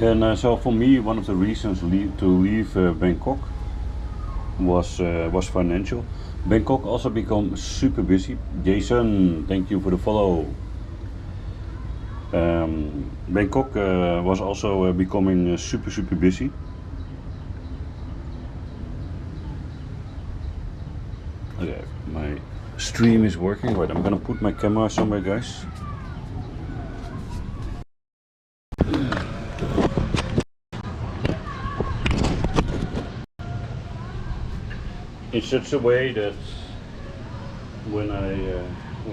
And so for me, one of the reasons to leave Bangkok was financial. Bangkok also become super busy. Jason, thank you for the follow. Bangkok was also becoming super busy. Okay, my stream is working. Wait, I'm gonna put my camera somewhere, guys. In such a way that when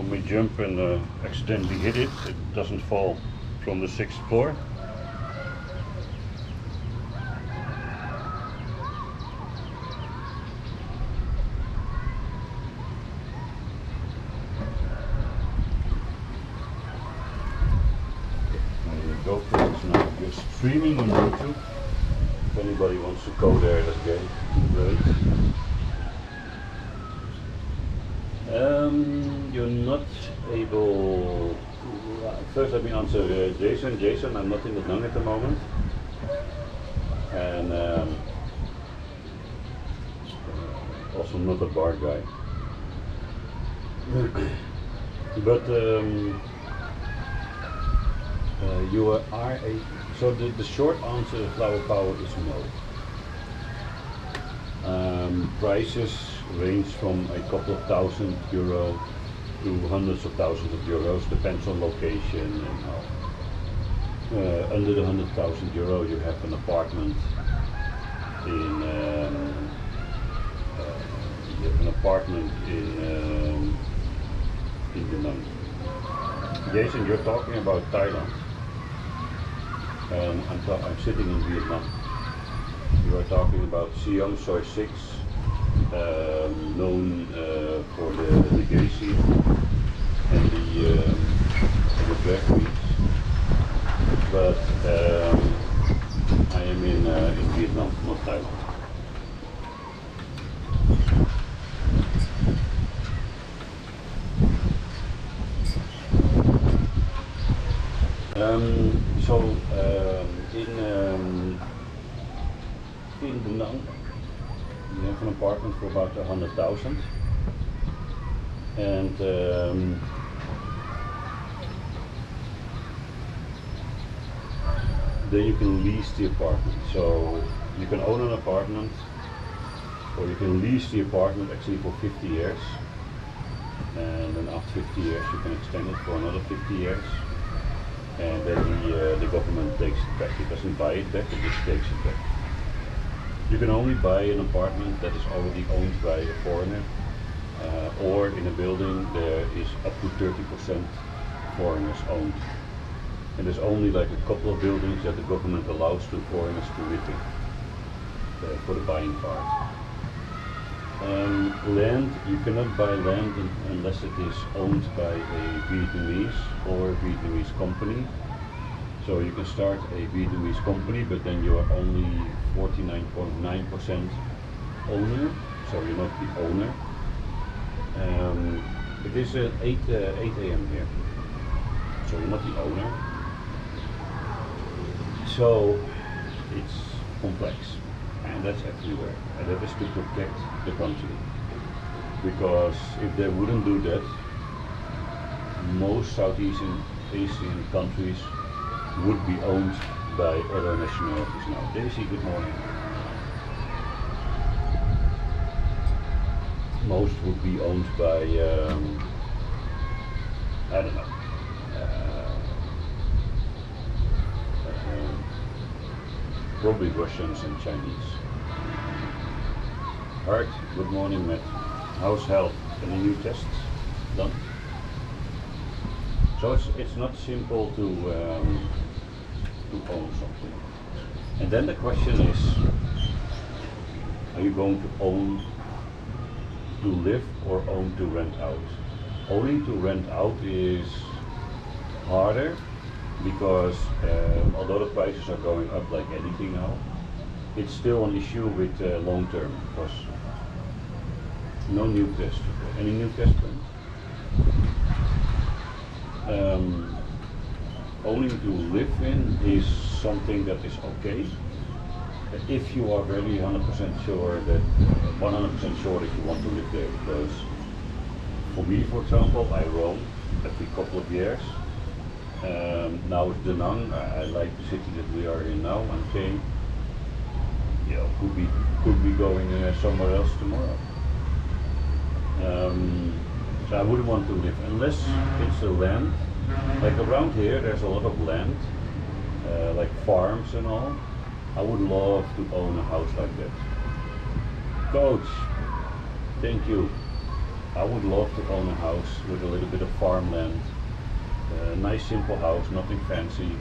we jump and accidentally hit it, it doesn't fall from the sixth floor. My GoPro is now just streaming on YouTube. If anybody wants to go there, that's great. You're not able to, first let me answer Jason. Jason, I'm not in the Nang at the moment. And also not a bar guy. But you are a, so the short answer of Flower Power is no. Prices range from a couple of €1,000 to hundreds of thousands of euros, depends on location and how. Under the €100,000 you have an apartment in in Penang. Jason, you're talking about Thailand, and I'm sitting in Vietnam. You are talking about Siam Soi 6, known for the Gacy and the drag queens, but I am in Vietnam, not Thailand. In Da Nang, you have an apartment for about 100,000, and then you can lease the apartment. So you can own an apartment, or you can lease the apartment actually for 50 years, and then after 50 years you can extend it for another 50 years. And then the government takes it back. It doesn't buy it back, it just takes it back. You can only buy an apartment that is already owned by a foreigner, or in a building there is up to 30% foreigners owned. And there's only like a couple of buildings that the government allows to foreigners to live in, for the buying part. Land, you cannot buy land unless it is owned by a Vietnamese or Vietnamese company. So you can start a Vietnamese company, but then you are only 49.9% owner, so you're not the owner. It is 8 a.m. here, so you're not the owner. So it's complex. And that's everywhere, and that is to protect the country. Because if they wouldn't do that, most Southeast Asian countries would be owned by other nationalities now. Daisy, good morning. Most would be owned by, I don't know, probably Russians and Chinese. Art, good morning, Matt. How's health? Any new tests done? So it's not simple to own something. And then the question is, are you going to own to live or own to rent out? Owning to rent out is harder because although the prices are going up like anything now, it's still an issue with long term, because no new test. Any new test? owning to live in is something that is okay if you are very 100% sure that 100% sure that you want to live there. Because for me, for example, I roam every couple of years. Now it's Da Nang. I like the city that we are in now, and Cape. Could be going somewhere else tomorrow. So I wouldn't want to live unless it's a land. Like around here, there's a lot of land, like farms and all. I would love to own a house like that. Coach, thank you. I would love to own a house with a little bit of farmland, a nice simple house, nothing fancy,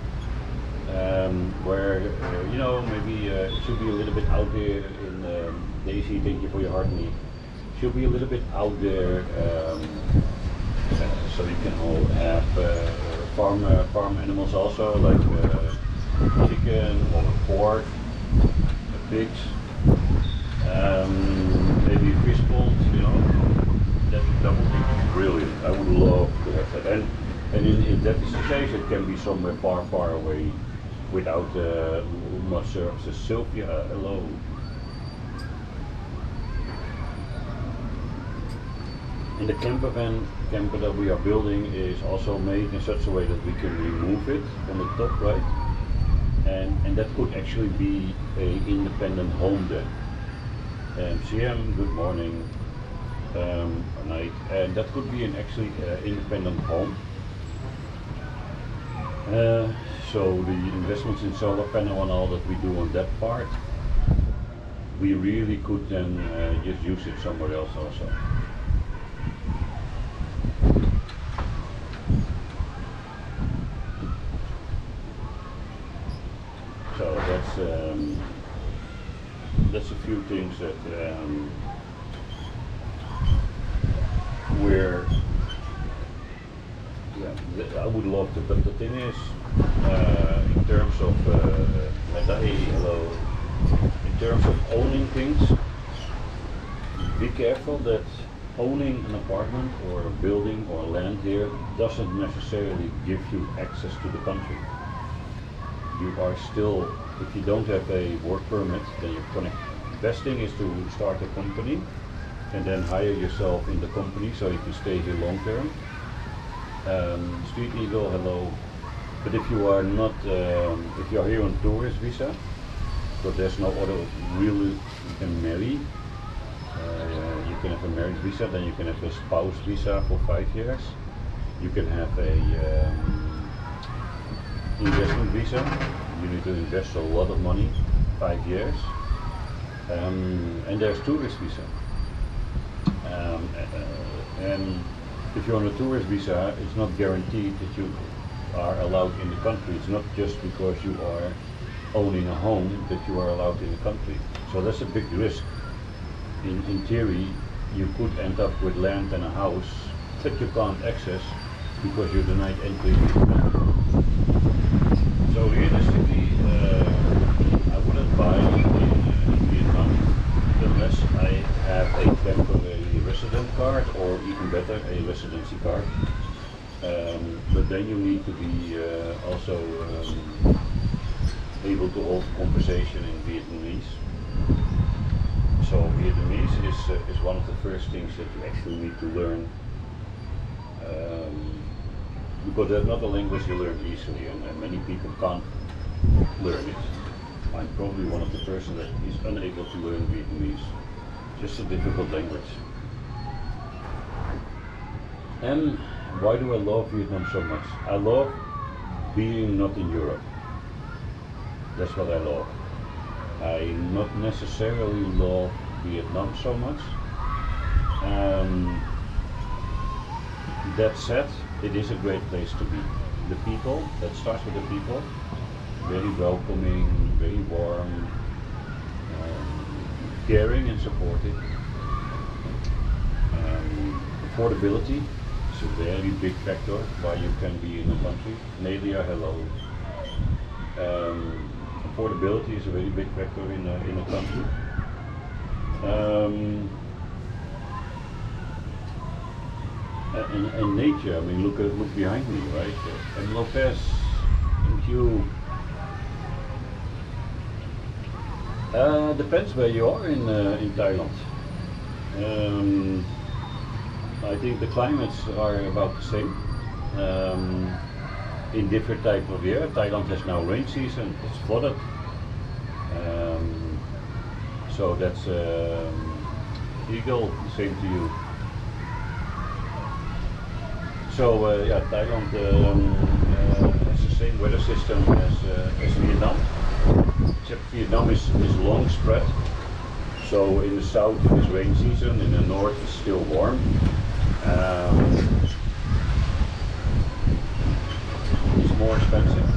where maybe it should be a little bit out there in Daisy. Thank you for your heart, me. Should be a little bit out there, so you can all have farm animals also, like chicken or pork, pigs, maybe fish ponds. That would be brilliant. I would love to have that. And in that case, it can be somewhere far, far away, without much services. Sylvia, hello. And the camper that we are building is also made in such a way that we can remove it from the top, right? And that could actually be an independent home then. CM, good morning, night. And that could be an actually independent home. So the investments in solar panel and all that we do on that part, we really could then just use it somewhere else also. So that's a few things that I would love to. But the thing is, in terms of hello, in terms of owning things, be careful that owning an apartment or a building or land here doesn't necessarily give you access to the country. You are still, if you don't have a work permit, then you're connected. Best thing is to start a company and then hire yourself in the company so you can stay here long term. Street Eagle, hello. But if you are not, if you are here on tourist visa, but there's no other really, you can marry. You can have a marriage visa, then you can have a spouse visa for 5 years. You can have a investment visa. You need to invest a lot of money, 5 years. And there's tourist visa. And if you're on a tourist visa, it's not guaranteed that you are allowed in the country. It's not just because you are owning a home that you are allowed in the country. So that's a big risk. In theory, you could end up with land and a house that you can't access because you're denied entry. So realistically, I wouldn't buy in Vietnam unless I have a temporary resident card, or even better, a residency card. But then you need to be also able to hold conversation in Vietnamese. So Vietnamese is one of the first things that you actually need to learn, because that's not a language you learn easily, and many people can't learn it. I'm probably one of the persons that is unable to learn Vietnamese. Just a difficult language. And why do I love Vietnam so much? I love being not in Europe. That's what I love. I not necessarily love Vietnam so much. That said, it is a great place to be. The people, that starts with the people, very welcoming, very warm, caring and supportive. Affordability is a very big factor why you can be in a country. Nadia, hello. Affordability is a very big factor in a country. And nature. I mean, look behind me, right? And Lopez, you depends where you are in Thailand. Um, I think the climates are about the same. Um, in different type of year. Thailand has now rain season. It's flooded. Um, so that's Eagle. Same to you. So yeah, Thailand has the same weather system as Vietnam. Except Vietnam is long spread. So in the south it is rain season. In the north it's still warm. It's more expensive.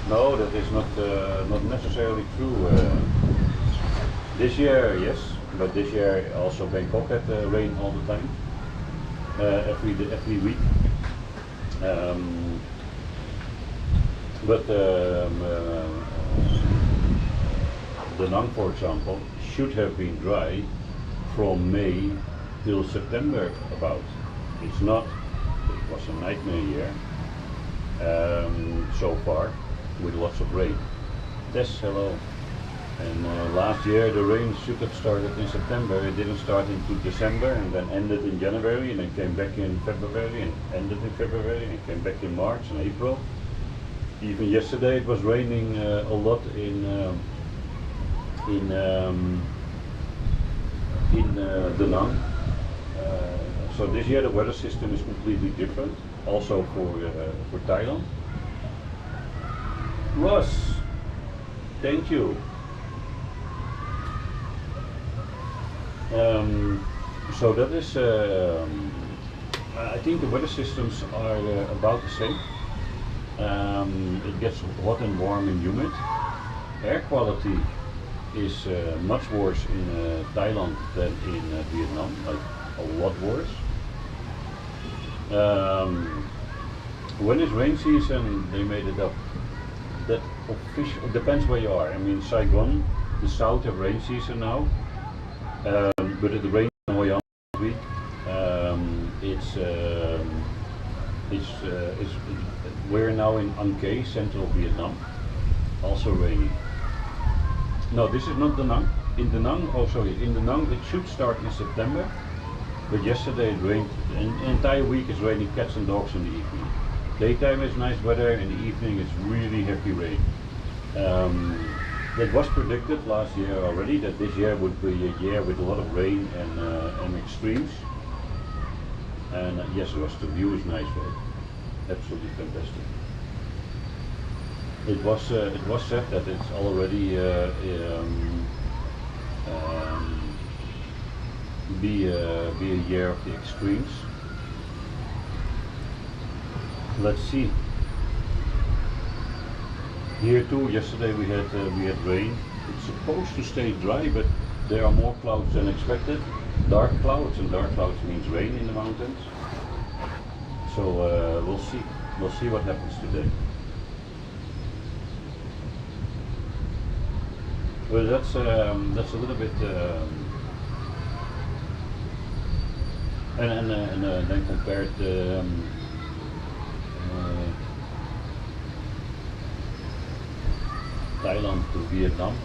No, that is not necessarily true. This year, yes, but this year also Bangkok had rain all the time, every week. But Da Nang, for example, should have been dry from May till September about. It's not. It was a nightmare year so far, with lots of rain. Yes, hello. And last year the rain should have started in September. It didn't start into December and then ended in January and then came back in February and ended in February and came back in March and April. Even yesterday it was raining a lot in Da Nang. So this year the weather system is completely different, also for Thailand. Ross, thank you. So that is, I think the weather systems are about the same. It gets hot and warm and humid. Air quality is much worse in Thailand than in Vietnam, like a lot worse. When it's rain season, they made it up. That official depends where you are. I mean, Saigon, the south have rain season now, but it rains in Hoi An this week. We're now in An Khe, central Vietnam, also rainy. No, this is not Da Nang. In Da Nang, oh sorry, in Da Nang it should start in September, but yesterday it rained. An entire week is raining cats and dogs in the evening. Daytime is nice weather, in the evening it's really heavy rain. That was predicted last year already, that this year would be a year with a lot of rain and extremes. And yes, the view is nice though. Absolutely fantastic. It was said that it's already be a year of the extremes. Let's see. Here too, yesterday we had rain. It's supposed to stay dry, but there are more clouds than expected. Dark clouds, and dark clouds means rain in the mountains. So we'll see. We'll see what happens today. Well, that's a little bit. And then compared Thailand to Vietnam,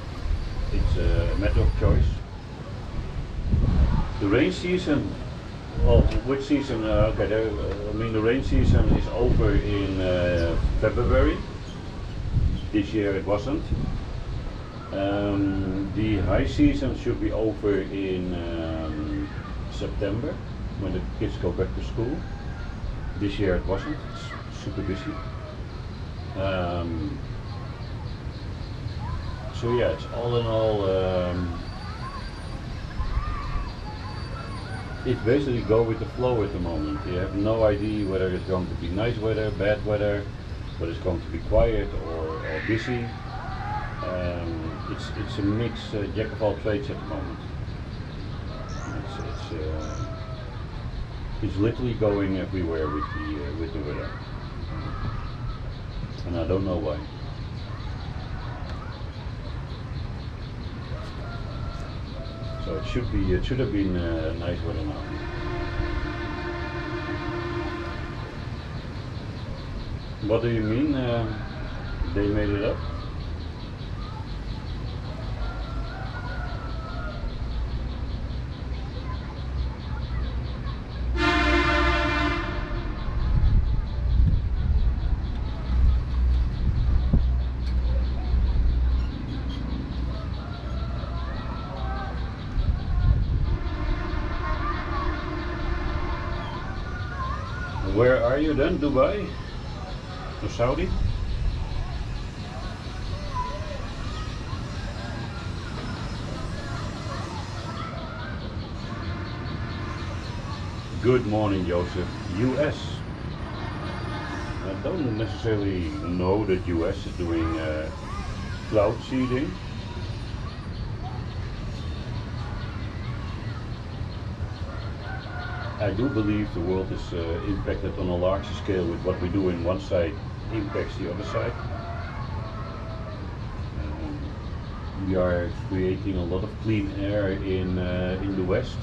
it's a matter of choice. The rain season, well, which season? Okay, I mean the rain season is over in February. This year it wasn't. The high season should be over in September, when the kids go back to school. This year it wasn't. It's super busy. So yeah, it's all in all, it's basically go with the flow at the moment. You have no idea whether it's going to be nice weather, bad weather, whether it's going to be quiet or busy. It's a mix, jack of all trades at the moment. It's literally going everywhere with the weather, and I don't know why. So it should have been nice weather now. What do you mean they made it up? Where are you then? Dubai? Or Saudi? Good morning, Joseph. US. I don't necessarily know that US is doing cloud seeding. I do believe the world is impacted on a larger scale with what we do in one side impacts the other side. We are creating a lot of clean air in the West.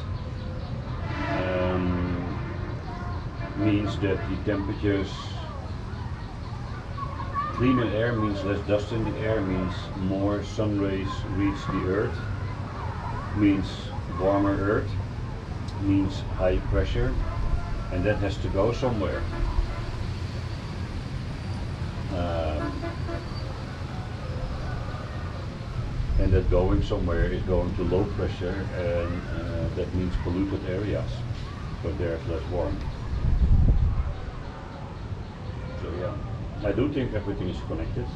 Means that the temperatures, cleaner air means less dust in the air, means more sun rays reach the earth, means warmer earth, means high pressure, and that has to go somewhere. And that going somewhere is going to low pressure, and that means polluted areas, so there's less warmth. So yeah, I do think everything is connected.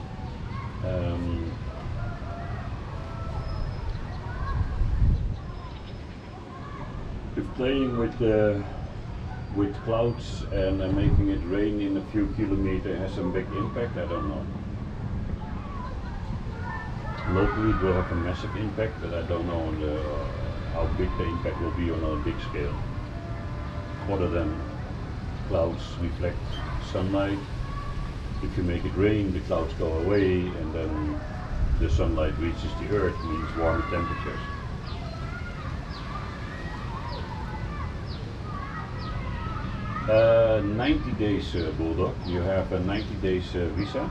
If playing with clouds and making it rain in a few kilometers has some big impact, I don't know. Locally it will have a massive impact, but I don't know how big the impact will be on a big scale. Other than clouds reflect sunlight. If you make it rain, the clouds go away, and then the sunlight reaches the earth, means warmer temperatures. 90 days, Bulldog. You have a 90 days visa,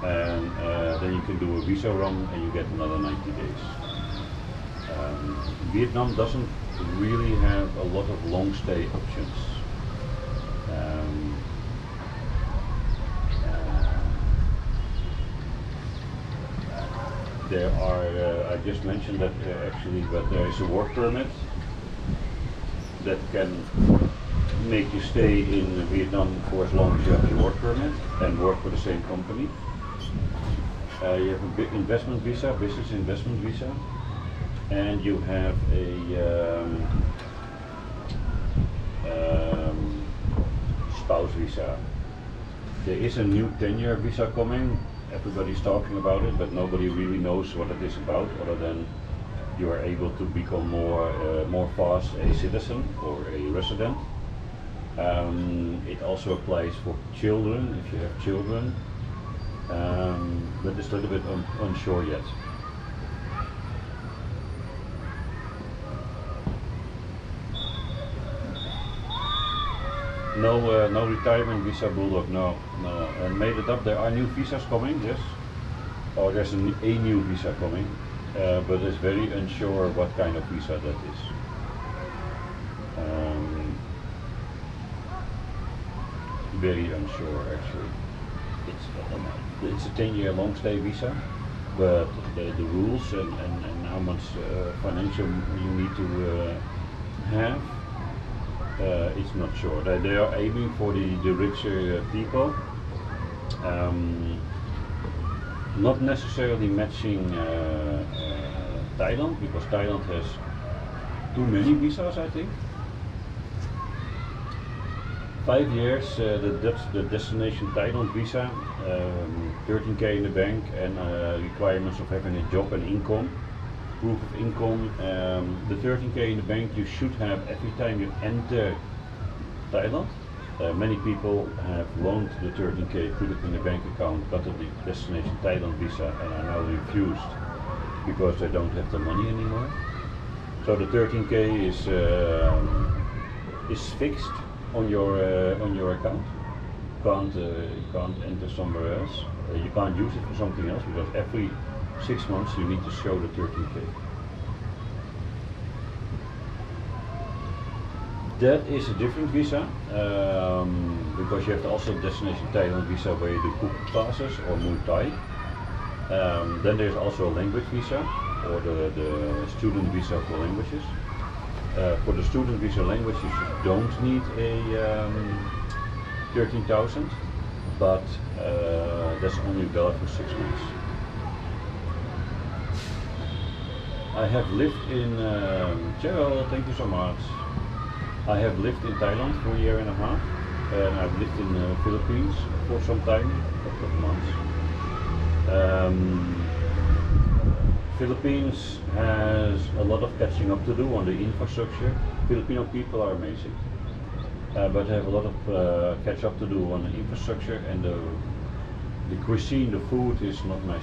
and then you can do a visa run and you get another 90 days. Vietnam doesn't really have a lot of long stay options. There are, I just mentioned that actually, but there is a work permit that can make you stay in Vietnam for as long as you have your work permit and work for the same company. You have a big investment visa, business investment visa, and you have a spouse visa. There is a new 10-year visa coming. Everybody's talking about it, but nobody really knows what it is about, other than you are able to become more fast a citizen or a resident. It also applies for children, if you have children, but it's a little bit unsure yet. No retirement visa, Bulldog, no. I made it up. There are new visas coming, yes. Or there's a new visa coming, but it's very unsure what kind of visa that is. Very unsure, actually. It's a 10-year long stay visa, but the rules and how much financial you need to have, it's not sure. They are aiming for the richer people, not necessarily matching Thailand, because Thailand has too many visas, I think. 5 years, the destination Thailand visa, 13K in the bank, and requirements of having a job and income, proof of income. The 13K in the bank you should have every time you enter Thailand. Many people have loaned the 13K, put it in the bank account, got the destination Thailand visa, and are now refused because they don't have the money anymore. So the 13K is fixed on your account can't enter somewhere else. You can't use it for something else because every 6 months you need to show the 13K. That is a different visa because you have also destination Thailand visa where you do Cook classes or Muay Thai. Then there's also a language visa or the student visa for languages. For the student visa languages you don't need a 13,000, but that's only valid for 6 months. I have lived in Gerald, thank you so much. I have lived in Thailand for a year and a half, and I've lived in the Philippines for some time, a couple of months. Philippines has a lot of catching up to do on the infrastructure. Filipino people are amazing, but have a lot of catch up to do on the infrastructure, and the cuisine, the food is not my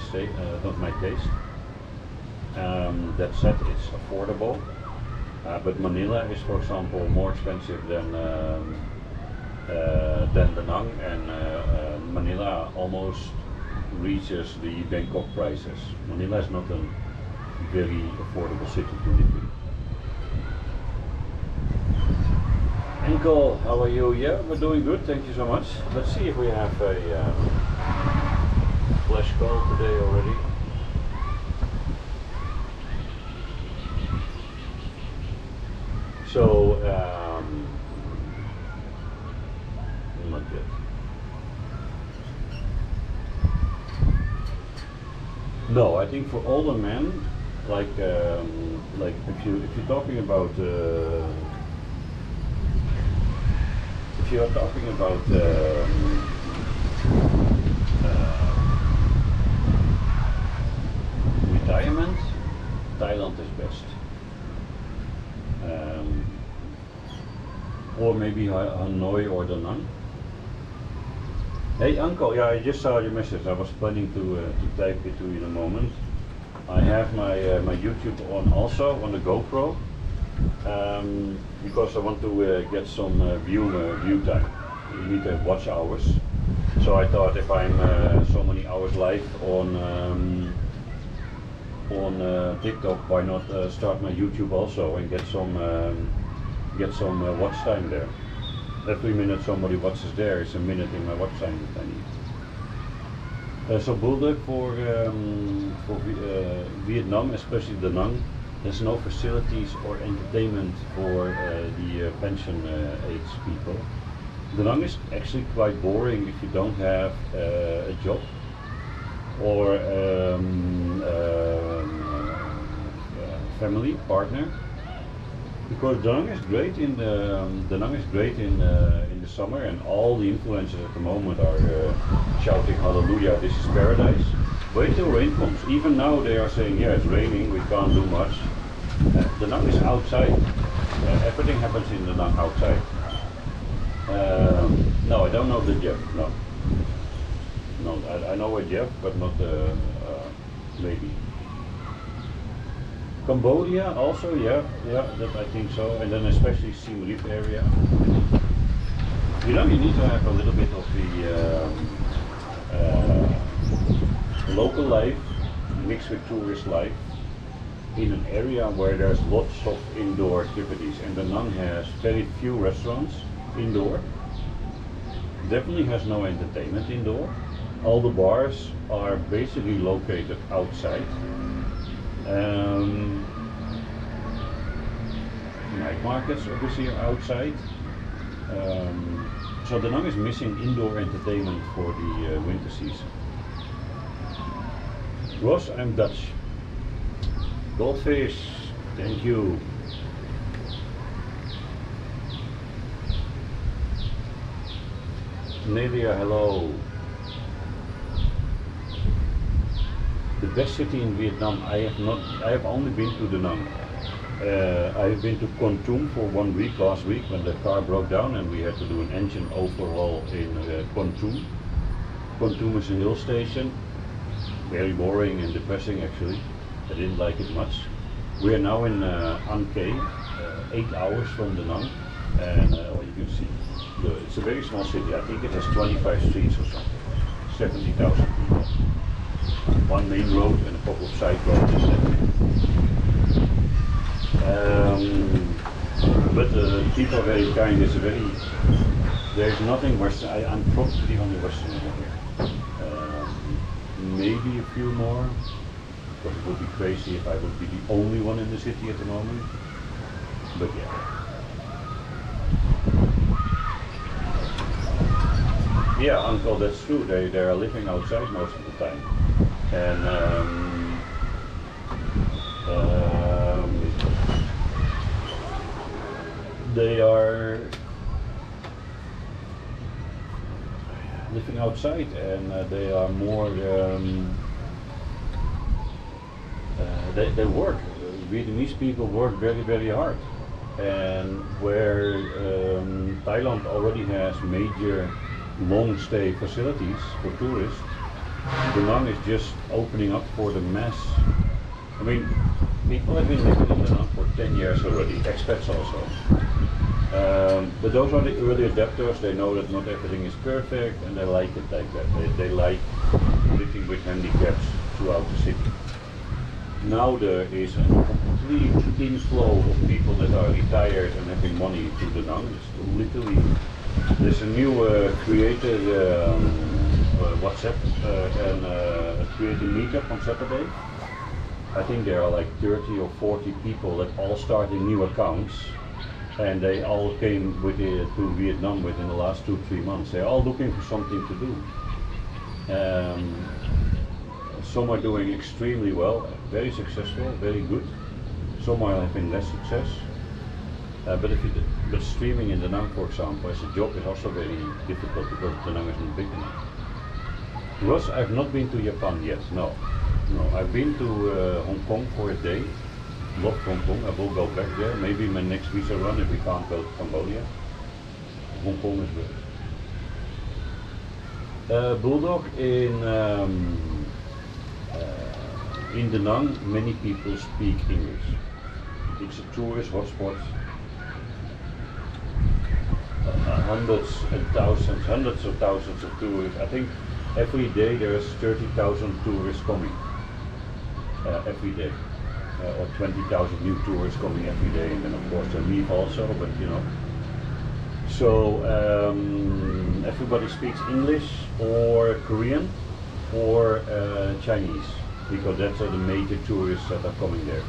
taste. That said, it's affordable. But Manila is, for example, more expensive than Da Nang, and Manila almost reaches the Bangkok prices. Manila is not a very affordable city to live in. Uncle, how are you? Yeah, we're doing good, thank you so much. Let's see if we have a flash call today already. So, not yet. No, I think for older men, like if you're talking about if you are talking about retirement, Thailand is best. Or maybe Hanoi or Da Nang. Hey uncle, yeah, I just saw your message. I was planning to type it to you in a moment. I have my my YouTube on also on the GoPro because I want to get some view time. You need to watch hours. So I thought if I'm so many hours live on TikTok, why not start my YouTube also and get some watch time there. Every minute somebody watches there is a minute in my watch time that I need. So Bulldog for Vietnam, especially Da Nang, there's no facilities or entertainment for the pension age people. Da Nang is actually quite boring if you don't have a job or family partner. Because Da Nang is great in the summer, and all the influencers at the moment are shouting hallelujah, this is paradise. Wait till rain comes. Even now they are saying, yeah, it's raining, we can't do much. Da Nang is outside. Everything happens in Da Nang outside. No, I don't know the Jeff. No, I know a Jeff, but not maybe. Cambodia also, yeah, that I think so, and then especially Siem Reap area. You know, you need to have a little bit of the local life mixed with tourist life in an area where there's lots of indoor activities, and Da Nang has very few restaurants indoor. Definitely has no entertainment indoor. All the bars are basically located outside. Night markets obviously are outside. So Da Nang is missing indoor entertainment for the winter season. Ross, I'm Dutch. Goldfish, thank you. Nadia, hello. The best city in Vietnam, I have only been to Da Nang. I have been to Kon Tum for 1 week last week when the car broke down and we had to do an engine overhaul in Kon Tum. Kon Tum is a hill station, very boring and depressing actually. I didn't like it much. We are now in An Khe, 8 hours from Da Nang, and you can see it's a very small city. I think it has 25 streets or something. 70,000 people. One main road and a couple of side roads. But people are very kind. There's nothing Western. I'm probably the only Westerner here. Maybe a few more, because it would be crazy if I would be the only one in the city at the moment. But yeah. Yeah, uncle, that's true. They are living outside most of the time. And they are living outside, and they are more they work. Vietnamese people work very, very hard, and where Thailand already has major long stay facilities for tourists, Da Nang is just opening up for the mass. I mean, people have been living in Da Nang for 10 years already, expats also. But those are the early adapters. They know that not everything is perfect, and they like it like that. They like living with handicaps throughout the city. Now there is a complete inflow of people that are retired and having money to Da Nang. It's literally, there's a new created WhatsApp and created meetup on Saturday. I think there are like 30 or 40 people that all starting new accounts. And they all came to Vietnam within the last 2-3 months. They're all looking for something to do. Some are doing extremely well, very successful, very good. Some are having less success. But streaming in Da Nang, for example, as a job is also very difficult because Da Nang is not big enough. Plus, I've not been to Japan yet. No. I've been to Hong Kong for a day. Love Hong Kong. I will go back there. Maybe my next visa run if we can't go to Cambodia. Hong Kong is good. Bulldog in Da Nang, many people speak English. It's a tourist hotspot. Hundreds of thousands of tourists. I think every day there's 30,000 tourists coming. Every day. Or 20,000 new tourists coming every day, and then of course they leave also, but you know. So everybody speaks English or Korean or Chinese, because that's the major tourists that are coming there.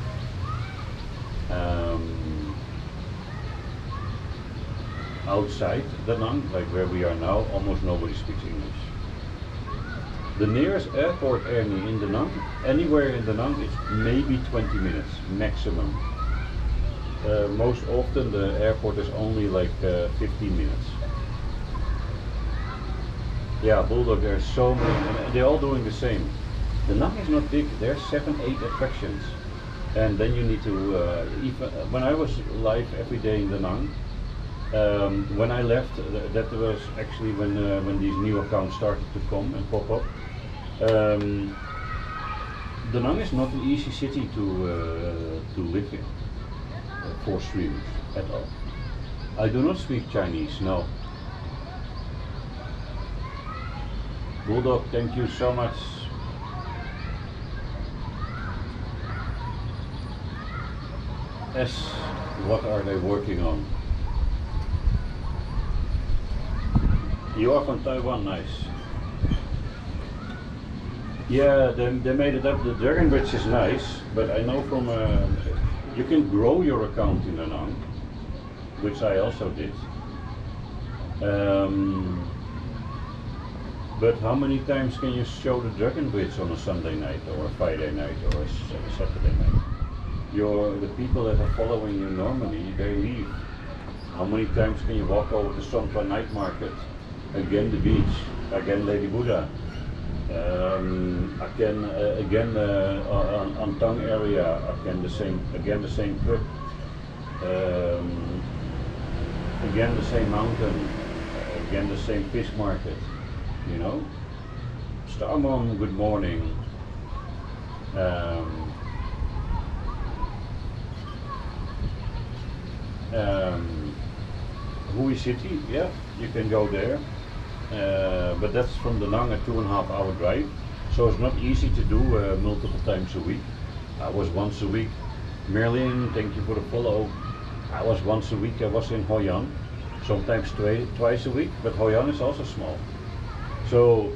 Outside Da Nang, like where we are now, almost nobody speaks English. The nearest airport in Da Nang, anywhere in Da Nang, is maybe 20 minutes maximum. Most often the airport is only like 15 minutes. Yeah, Bulldog, there's so many, and they're all doing the same. Da Nang is not big, there's 7-8 attractions. And then you need to, even when I was live every day in Da Nang, when I left, that was actually when these new accounts started to come and pop up. Da Nang is not an easy city to live in for streamers at all. I do not speak Chinese, no. Bulldog, thank you so much. What are they working on? You are from Taiwan, nice. Yeah, they made it up. The Dragon Bridge is nice, but I know from you can grow your account in Da Nang, which I also did. But how many times can you show the Dragon Bridge on a Sunday night or a Friday night or a Saturday night? The people that are following you normally, they leave. How many times can you walk over to Songpa Night Market? Again the beach, again Lady Buddha, again Antang area, again the same pub, again the same mountain, again the same fish market, you know. Star Mom, good morning. Hui City, yeah. you can go there, but that's from Da Nang, a 2.5 hour drive. So it's not easy to do multiple times a week. I was once a week. Merlin, thank you for the follow. I was once a week. I was in Hoi An, sometimes twice a week. But Hoi An is also small. So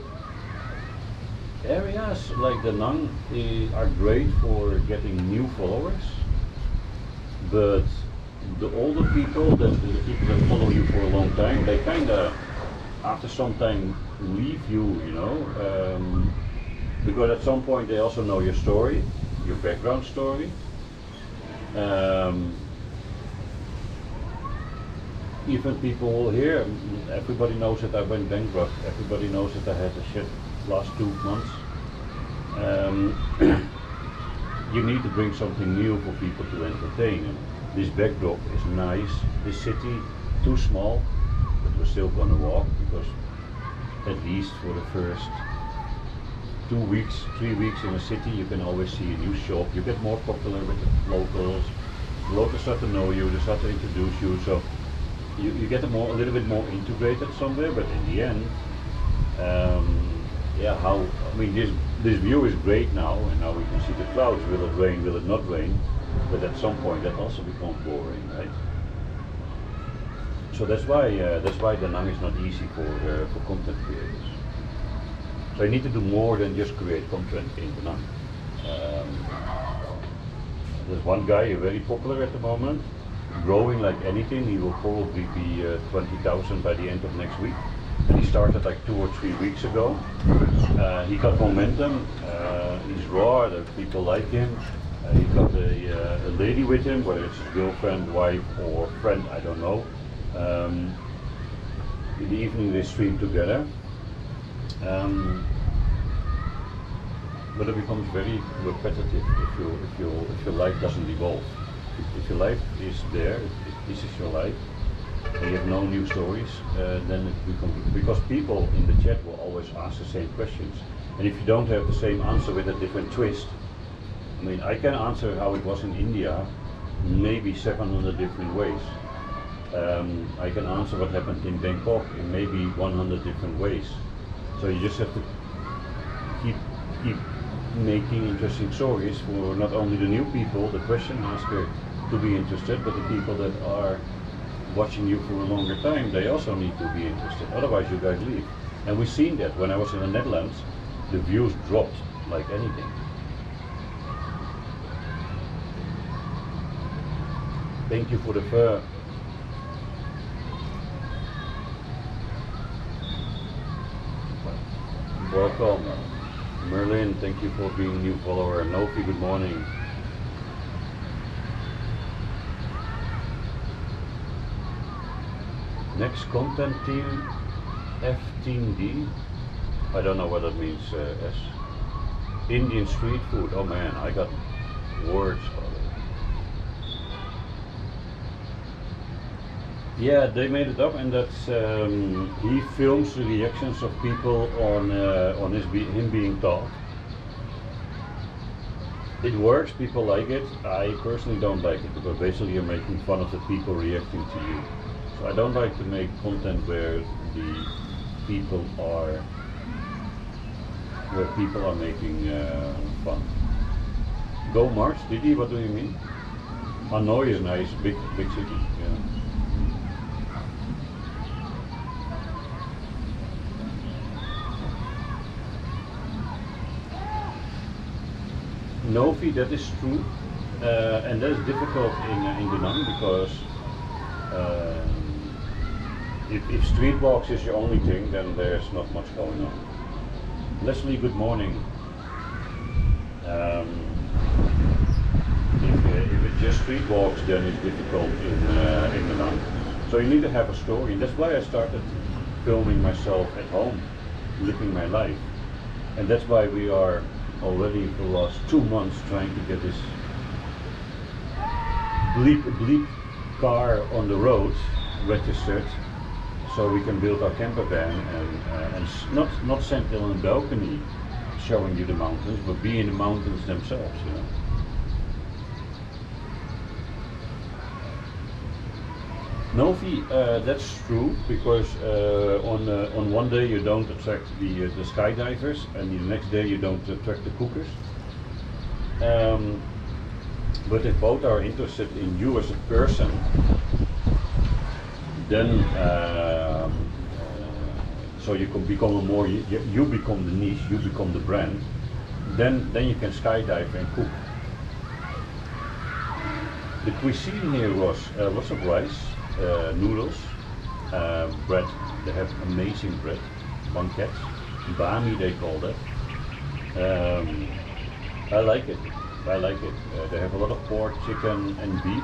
areas like Da Nang are great for getting new followers, but the older people, the people that follow you for a long time, they kind of, after some time, leave you, you know, because at some point they also know your story, your background story. Even people here, everybody knows that I went bankrupt, everybody knows that I had a shit last 2 months. You need to bring something new for people to entertain. And this backdrop is nice. This city, too small, but we're still gonna walk because at least for the first 2 weeks, 3 weeks in a city, you can always see a new shop. You get more popular with the locals. The locals start to know you, they start to introduce you. So you get a little bit more integrated somewhere. But in the end, yeah, I mean, this view is great now, and now we can see the clouds. Will it rain? Will it not rain? But at some point, that also becomes boring, right? So that's why Da Nang is not easy for content creators. So you need to do more than just create content in Da Nang. There's one guy, very popular at the moment, growing like anything. He will probably be 20,000 by the end of next week. And he started like 2 or 3 weeks ago. He got momentum. He's raw. The people like him. He got a lady with him, whether it's his girlfriend, wife, or friend, I don't know. In the evening they stream together. But it becomes very repetitive if your life doesn't evolve. If your life is there, if this is your life, and you have no new stories, then it becomes, because people in the chat will always ask the same questions. And if you don't have the same answer with a different twist, I mean, I can answer how it was in India maybe 700 different ways. I can answer what happened in Bangkok in maybe 100 different ways. So you just have to keep making interesting stories for not only the new people, the question asker, to be interested, but the people that are watching you for a longer time, they also need to be interested. Otherwise you guys leave. And we've seen that when I was in the Netherlands, the views dropped like anything. Thank you for the fur. Welcome. Merlin, thank you for being a new follower. Nofi, good morning. Next content team, F-Team-D. I don't know what that means. As Indian street food. Oh man, I got words for it. Yeah, they made it up, and that's he films the reactions of people on him being taught. It works, people like it. I personally don't like it because basically you're making fun of the people reacting to you. So I don't like to make content where people are making fun. Go Mars, Didi, what do you mean? Hanoi is nice, big city. Yeah. Nofi, that is true, and that is difficult in Da Nang because if street walks is your only thing, then there's not much going on. Leslie, good morning. If it's just street walks, then it's difficult in Da Nang. So you need to have a story, and that's why I started filming myself at home, living my life, and that's why we are already for the last 2 months trying to get this bleep car on the road registered, so we can build our camper van and not send it on a balcony showing you the mountains, but be in the mountains themselves, you know. Novi, that's true because on one day you don't attract the skydivers, and the next day you don't attract the cookers. But if both are interested in you as a person, then so you can become a more you become the niche, you become the brand. Then you can skydive and cook. The cuisine here was lots of rice, noodles, bread. They have amazing bread, banquets, bami they call that. I like it. They have a lot of pork, chicken, and beef.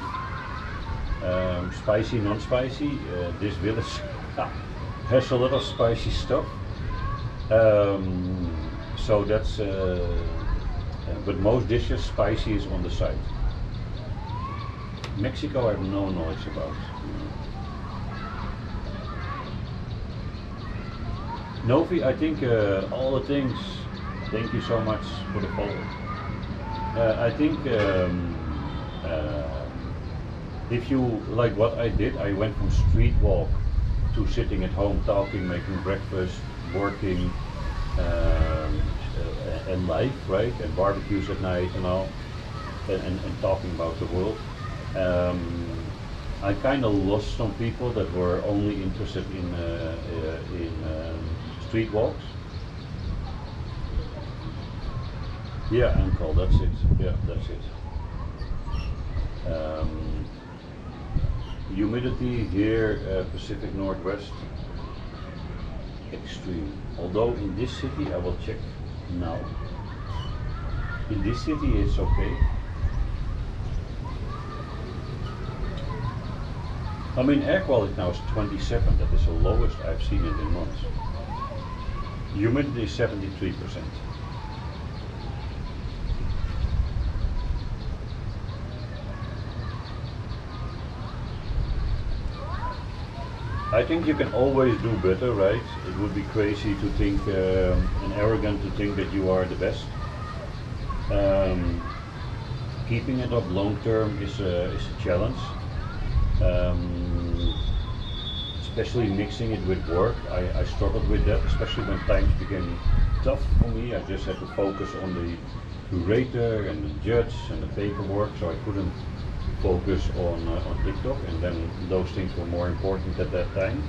Spicy, non-spicy. This village has a lot of spicy stuff. So that's. But most dishes spicy is on the side. Mexico I have no knowledge about. Novi, I think all the things. Thank you so much for the follow. I think if you like what I did, I went from street walk to sitting at home talking, making breakfast, working, and life, right? And barbecues at night and all, and talking about the world. I kind of lost some people that were only interested in street walks. Yeah, Uncle, that's it. Yeah, that's it. Humidity here, Pacific Northwest, extreme. Although in this city, I will check now. In this city, it's okay. I mean, air quality now is 27. That is the lowest I've seen it in months. Humidity is 73%. I think you can always do better, right? It would be crazy to think and arrogant to think that you are the best. Keeping it up long term is a challenge. Especially mixing it with work, I struggled with that, especially when times became tough for me. I just had to focus on the curator and the judge and the paperwork, so I couldn't focus on TikTok, and then those things were more important at that time.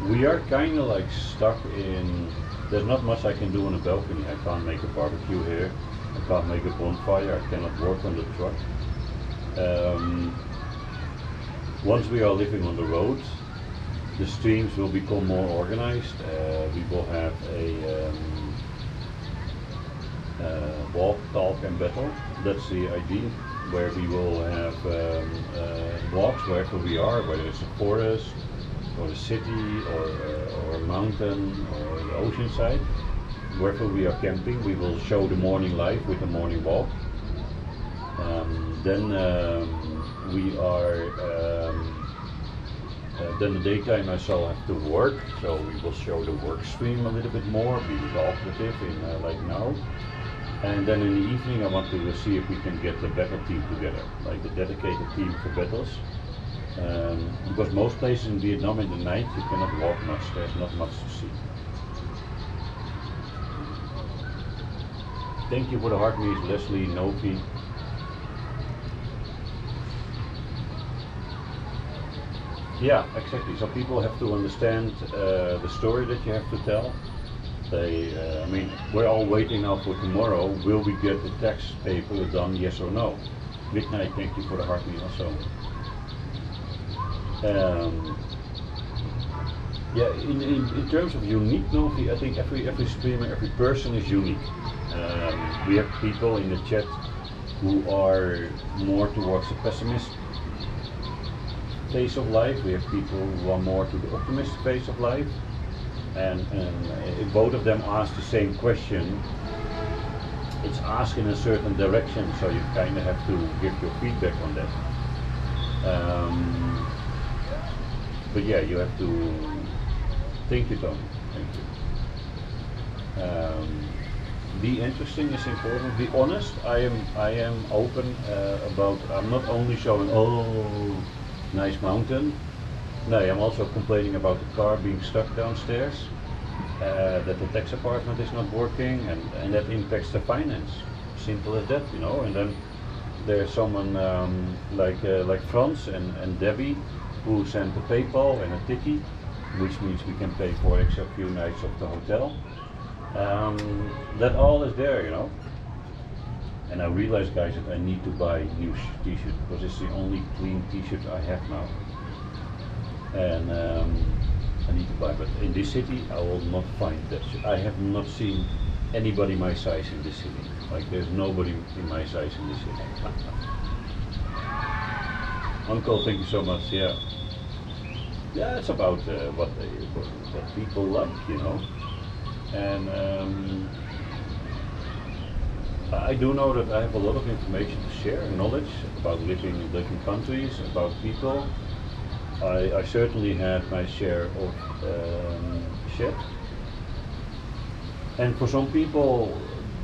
We are kind of like stuck in, there's not much I can do on a balcony. I can't make a barbecue here, I can't make a bonfire, I cannot work on the truck. Once we are living on the road, the streams will become more organized. We will have a walk, talk and battle. That's the idea, where we will have walks wherever we are, whether it's a forest or a city or a mountain or the ocean side. Wherever we are camping, we will show the morning life with the morning walk. Then we are then the daytime I shall have to work, so we will show the work stream a little bit more, be cooperative in like now. And then in the evening I want to see if we can get the battle team together, like the dedicated team for battles. Because most places in Vietnam in the night you cannot walk much, there's not much to see. Thank you for the heart meets, Leslie, Novi. Yeah, exactly. So people have to understand the story that you have to tell. They, I mean, we're all waiting now for tomorrow. Will we get the tax paper done, yes or no? Midnight, thank you for the heart meet also. Yeah, in terms of unique Novi, I think every streamer, every person is unique. We have people in the chat who are more towards the pessimist phase of life. We have people who are more to the optimist phase of life. And if both of them ask the same question, it's asked in a certain direction, so you kind of have to give your feedback on that. But yeah, you have to think it on. Thank you. Be interesting is important. Be honest. I am open about. I'm not only showing nice mountain. No, I'm also complaining about the car being stuck downstairs. That the tax apartment is not working, and that impacts the finance. Simple as that, you know. And then there's someone like Frans and Debbie who sent a PayPal and a Tiki, which means we can pay for extra few nights of the hotel. That all is there, you know. And I realized, guys, that I need to buy new t-shirts because it's the only clean t-shirt I have now. And I need to buy, but in this city I will not find that. I have not seen anybody my size in this city. Like there's nobody in my size in this city. Uncle, thank you so much. Yeah, yeah, it's about what people like, you know. And I do know that I have a lot of information to share, knowledge about living in different countries, about people. I certainly had my share of shit. And for some people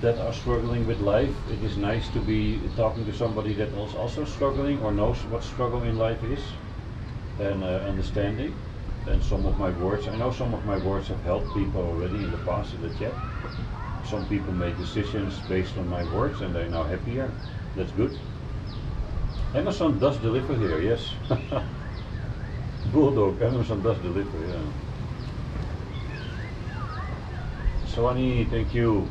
that are struggling with life, it is nice to be talking to somebody that is also struggling or knows what struggle in life is, and understanding. And some of my words, I know some of my words have helped people already in the past in the chat. Some people made decisions based on my words and they're now happier. That's good. Amazon does deliver here, yes. Bulldog, Amazon does deliver, yeah. Swani, thank you.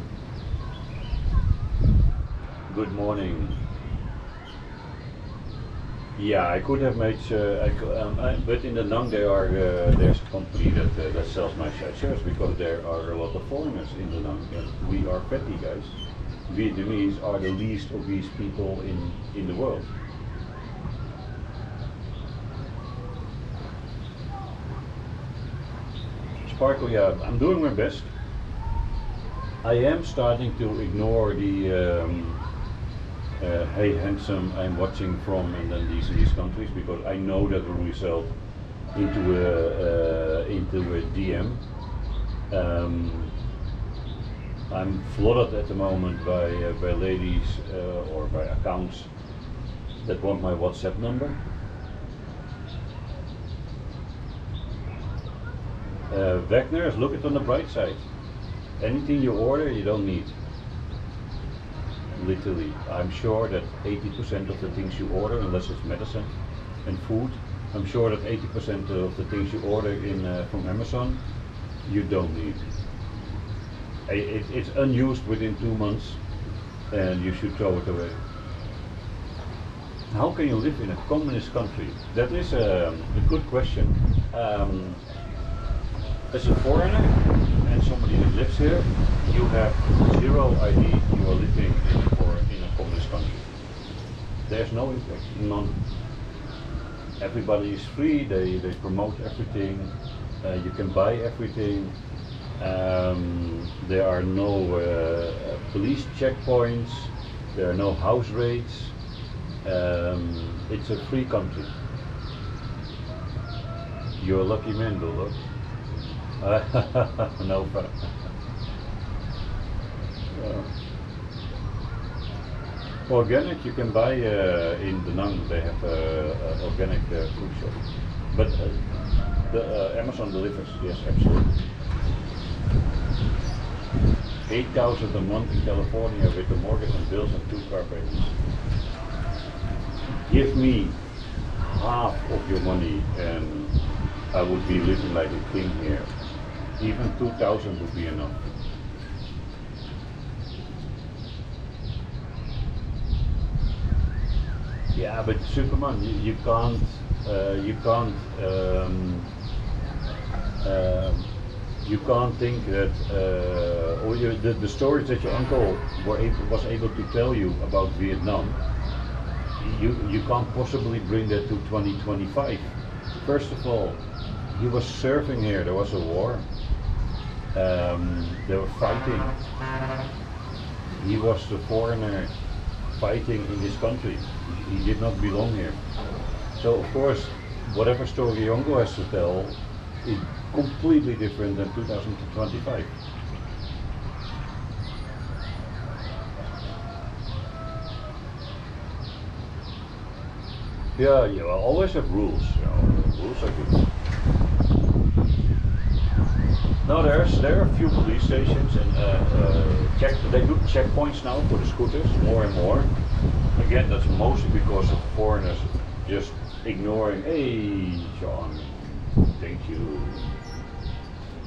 Good morning. Yeah, I could have made, but in the Nang there's a company that sells my shirts because there are a lot of foreigners in the Nang. We are fatty guys. Vietnamese are the least obese people in the world. Sparkle, yeah, I'm doing my best. I am starting to ignore the hey handsome, I'm watching from, and then these countries, because I know that will result into a DM. I'm flooded at the moment by ladies or by accounts that want my WhatsApp number. Wagner, look it on the bright side. Anything you order, you don't need. Literally, I'm sure that 80% of the things you order, unless it's medicine and food, I'm sure that 80% of the things you order from Amazon, you don't need. It's unused within 2 months, and you should throw it away. How can you live in a communist country? That is a good question. As a foreigner and somebody that lives here, you have zero idea you are living in a communist country. There's no impact, none. Everybody is free, they promote everything, you can buy everything. There are no police checkpoints, there are no house raids. It's a free country. You're a lucky man, Bulldog. No fun. Organic you can buy in Da Nang. They have organic food shop, but the Amazon delivers. Yes, absolutely. 8,000 a month in California with the mortgage and bills and 2 car payments. Give me half of your money and I would be living like a king here. Even 2,000 would be enough. Yeah, but Superman, you can't think that or the stories that your uncle was able to tell you about Vietnam. You can't possibly bring that to 2025. First of all, he was serving here. There was a war. They were fighting. He was the foreigner fighting in this country. He did not belong here. So of course, whatever story Yongo has to tell is completely different than 2025. Yeah, you always have rules. You know, rules are good. No, there are a few police stations and they do checkpoints now for the scooters more and more. Again, that's mostly because of foreigners just ignoring. Hey, John, thank you.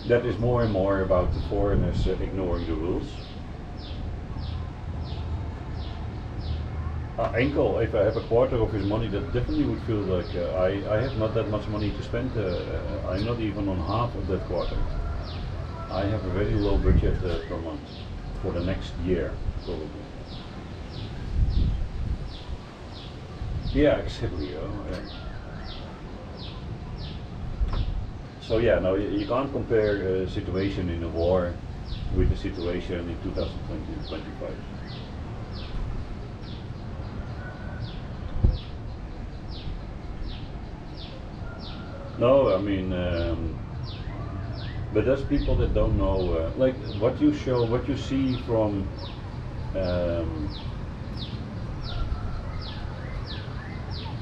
That is more and more about the foreigners ignoring the rules. Enkel, if I have a quarter of his money, that definitely would feel like I have not that much money to spend. I'm not even on half of that quarter. I have a very low budget per month for the next year, probably. Yeah, exactly. Yeah. So yeah, no, you can't compare a situation in a war with the situation in 2020-25. No, I mean, but there's people that don't know, like what you show, what you see from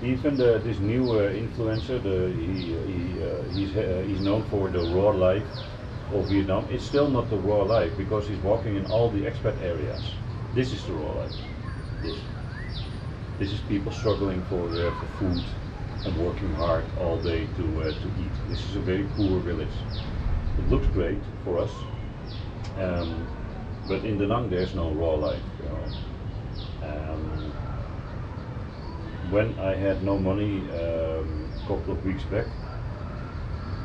even this new influencer. He's known for the raw life of Vietnam. It's still not the raw life because he's walking in all the expat areas. This is the raw life. This. This is people struggling for food and working hard all day to eat. This is a very poor village. It looks great for us, but in Da Nang there's no raw life. You know. When I had no money a couple of weeks back,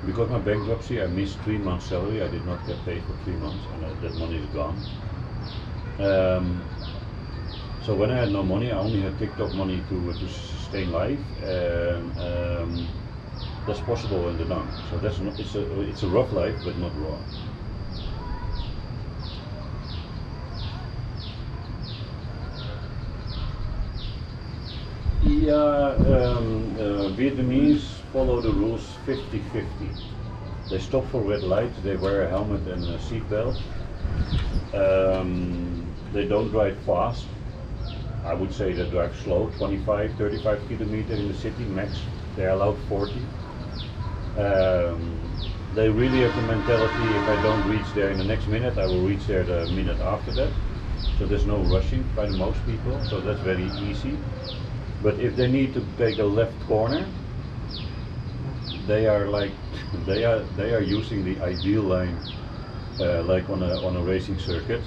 because my bankruptcy, I missed 3 months' salary. I did not get paid for 3 months, and that money is gone. So when I had no money, I only had TikTok money to sustain life, and that's possible in Da Nang. So that's not, it's a rough life, but not raw. Yeah, Vietnamese follow the rules 50-50. They stop for red light, they wear a helmet and a seat belt. They don't drive fast. I would say they drive slow, 25, 35 kilometers in the city max. They're allowed 40. They really have the mentality, if I don't reach there in the next minute, I will reach there the minute after that. So there's no rushing by most people, so that's very easy. But if they need to take a left corner, they are like they are using the ideal line, like on a racing circuit.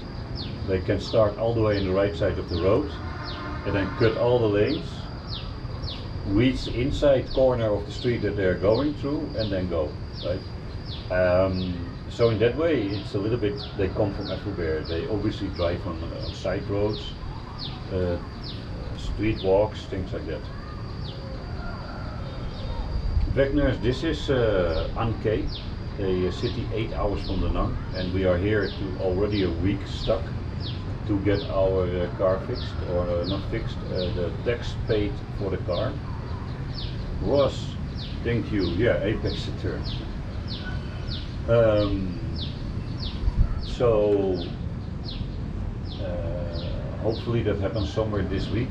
They can start all the way in the right side of the road, and then cut all the lanes, reach the inside corner of the street that they're going through, and then go. Right. So in that way, it's a little bit. They come from everywhere. They obviously drive on side roads. Street walks, things like that. Wagner's, this is An Khe, a city 8 hours from Da Nang, and we are here to already a week stuck to get our car fixed, or not fixed, the tax paid for the car. Ross, thank you. Yeah, Apex return. So hopefully that happens somewhere this week.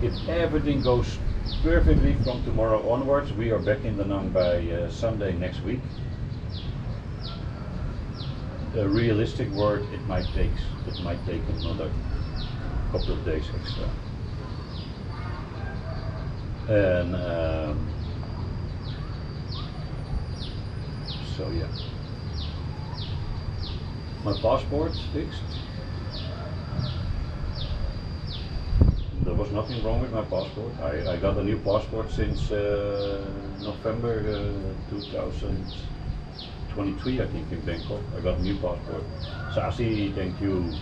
If everything goes perfectly from tomorrow onwards, we are back in Da Nang by Sunday next week. A realistic word, it might take another couple of days extra. And so yeah, my passport's fixed. There was nothing wrong with my passport. I got a new passport since November 2023, I think, in Bangkok. I got a new passport. Sasi, thank you.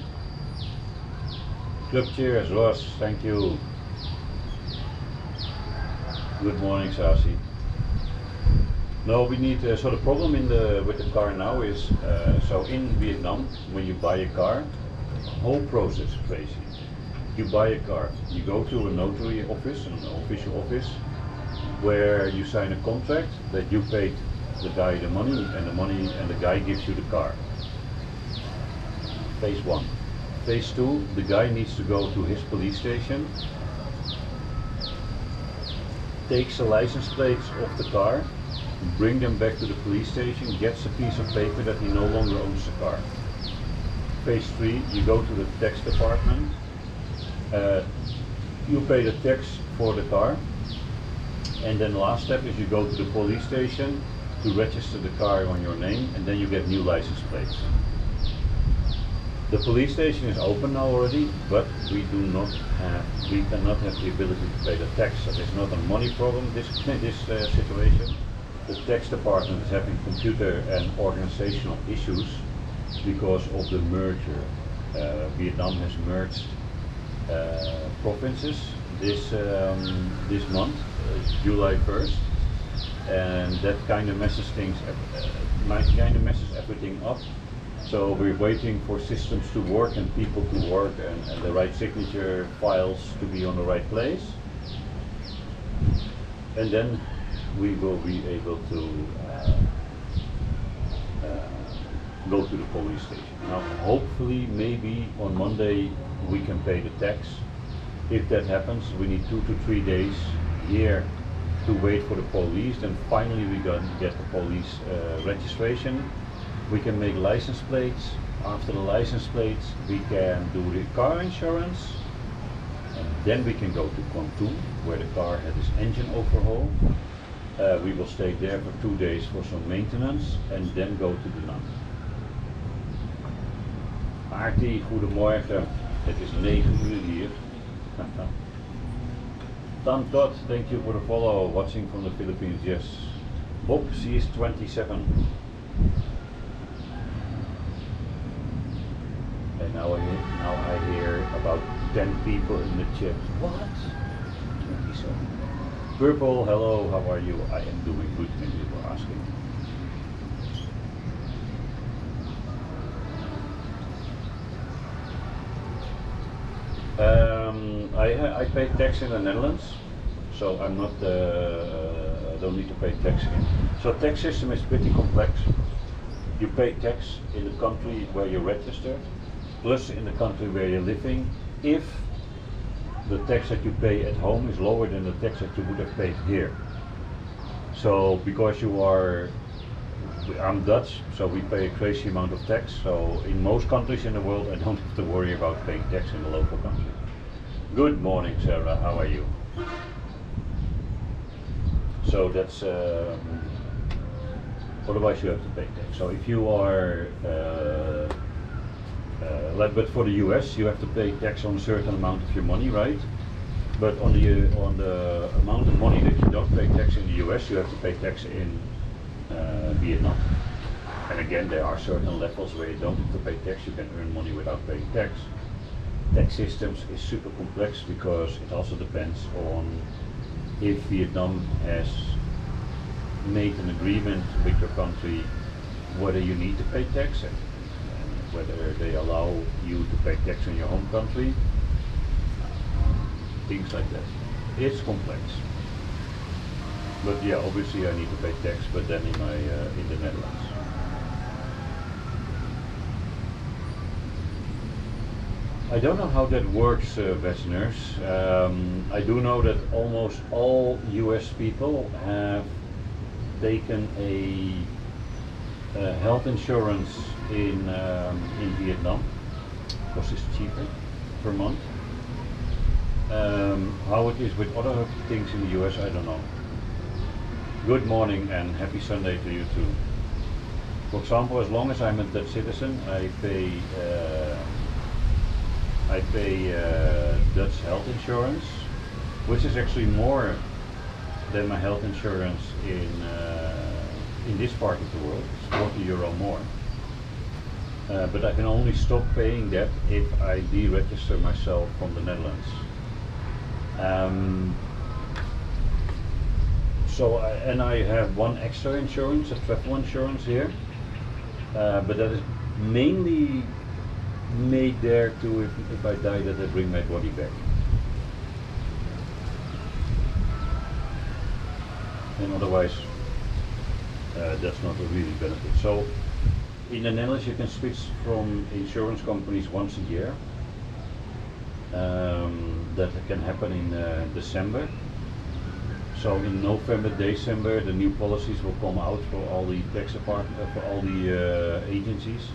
Club cheers, Ross, thank you. Good morning, Sasi. No, we need. So the problem with the car now is, so in Vietnam, when you buy a car, the whole process is crazy. You buy a car, you go to a notary office, an official office, where you sign a contract that you paid the guy the money, and the guy gives you the car. Phase 1. Phase 2, the guy needs to go to his police station, takes the license plates off the car, bring them back to the police station, gets a piece of paper that he no longer owns the car. Phase 3, you go to the tax department, you pay the tax for the car, and then the last step is you go to the police station to register the car on your name, and then you get new license plates. The police station is open now already, but we cannot have the ability to pay the tax. So there's not a money problem this situation. The tax department is having computer and organizational issues because of the merger. Vietnam has merged provinces this month, July 1st, and that kind of messes everything up. So we're waiting for systems to work and people to work and the right signature files to be on the right place. And then we will be able to go to the police station. Now hopefully maybe on Monday we can pay the tax. If that happens, we need 2 to 3 days here to wait for the police. Then finally we get the police registration. We can make license plates. After the license plates, we can do the car insurance, and then we can go to Kontum, where the car had its engine overhaul. We will stay there for 2 days for some maintenance, and then go to Da Nang. Aarti, goedemorgen. Het is 9 uur hier. Tan Todd, thank you for the follow, watching from the Philippines. Yes. Bob, she is 27. And now I hear about 10 people in the chat. What? 27. Purple, hello, how are you? I am doing good, thank you for asking. I pay tax in the Netherlands, so I'm not. I don't need to pay tax in. So tax system is pretty complex. You pay tax in the country where you're registered, plus in the country where you're living, if the tax that you pay at home is lower than the tax that you would have paid here. So because I'm Dutch, so we pay a crazy amount of tax. So in most countries in the world, I don't have to worry about paying tax in the local country. Good morning, Sarah. How are you? So that's otherwise you have to pay tax. So if you are but for the US, you have to pay tax on a certain amount of your money, right? But on the amount of money that you don't pay tax in the US, you have to pay tax in Vietnam. And again, there are certain levels where you don't have to pay tax. You can earn money without paying tax. Tax systems is super complex because it also depends on if Vietnam has made an agreement with your country whether you need to pay tax and whether they allow you to pay tax in your home country, things like that. It's complex. But yeah, obviously I need to pay tax, but then in the Netherlands. I don't know how that works, Westerners. I do know that almost all US people have taken a health insurance in Vietnam because it's cheaper per month. How it is with other things in the US, I don't know. Good morning and happy Sunday to you too. For example, as long as I'm a Dutch citizen, I pay Dutch health insurance, which is actually more than my health insurance in this part of the world. It's 40 euro more. But I can only stop paying that if I deregister myself from the Netherlands. And I have one extra insurance, a travel insurance here, but that is mainly made there to, if I die, that I bring my body back. And otherwise, that's not a really benefit. So, in the Netherlands, you can switch from insurance companies once a year. That can happen in December. So in November, December, the new policies will come out for all the tax department, for all the agencies,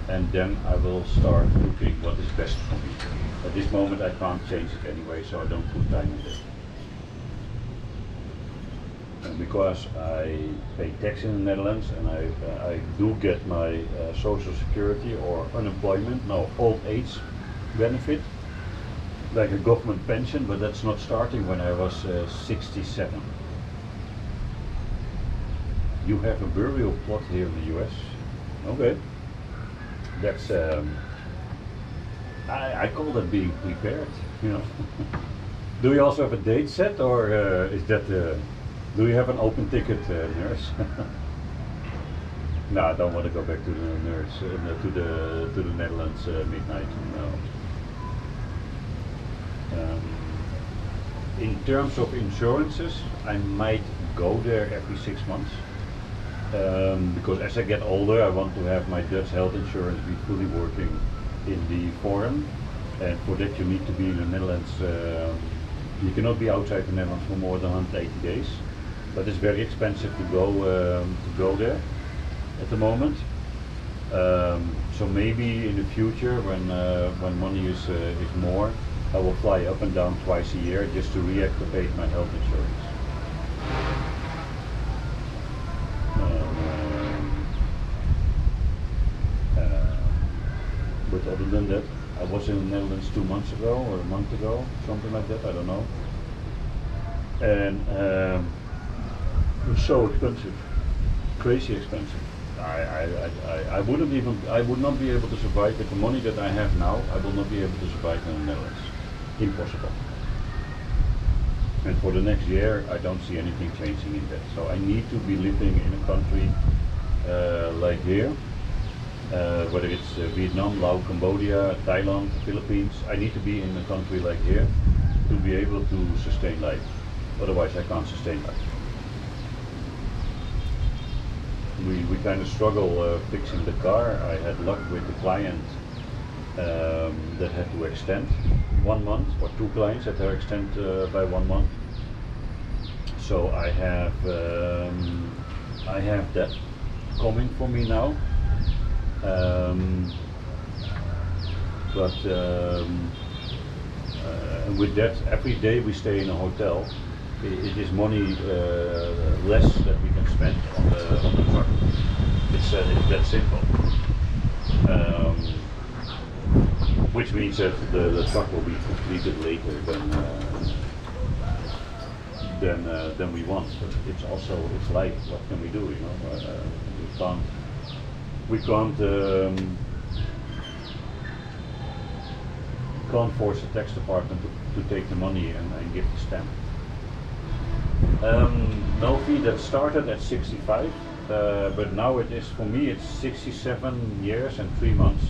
and then I will start looking what is best for me. At this moment, I can't change it anyway, so I don't put time in it. And because I pay tax in the Netherlands and I do get my social security or unemployment, no, old age benefit, like a government pension, but that's not starting when I was 67. You have a burial plot here in the US. Okay. That's, I call that being prepared, you know. Do you also have a date set, or is that, do you have an open ticket, nurse? No, I don't want to go back to the nurse, to the Netherlands midnight, no. In terms of insurances, I might go there every 6 months. Because as I get older, I want to have my Dutch health insurance be fully working in the foreign, and for that you need to be in the Netherlands. You cannot be outside the Netherlands for more than 180 days, but it's very expensive to go there at the moment. So maybe in the future, when money is more, I will fly up and down twice a year just to reactivate my health insurance. But other than that, I was in the Netherlands 2 months ago or a month ago, something like that, I don't know. And it was so expensive, crazy expensive. I would not be able to survive with the money that I have now. I will not be able to survive in the Netherlands. Impossible. And for the next year, I don't see anything changing in that. So I need to be living in a country like here. Whether it's Vietnam, Laos, Cambodia, Thailand, Philippines, I need to be in a country like here to be able to sustain life. Otherwise I can't sustain life. We kind of struggle fixing the car. I had luck with the client that had to extend 1 month, or 2 clients that had to extend by 1 month. So I have that coming for me now. With that, every day we stay in a hotel, it is money less that we can spend on the truck. It's that simple. Which means that the truck will be completed later than we want. But it's also, it's life. What can we do? You know, we can't force the tax department to take the money and give the stamp. No fee that started at 65, but now it is, for me, it's 67 years and 3 months.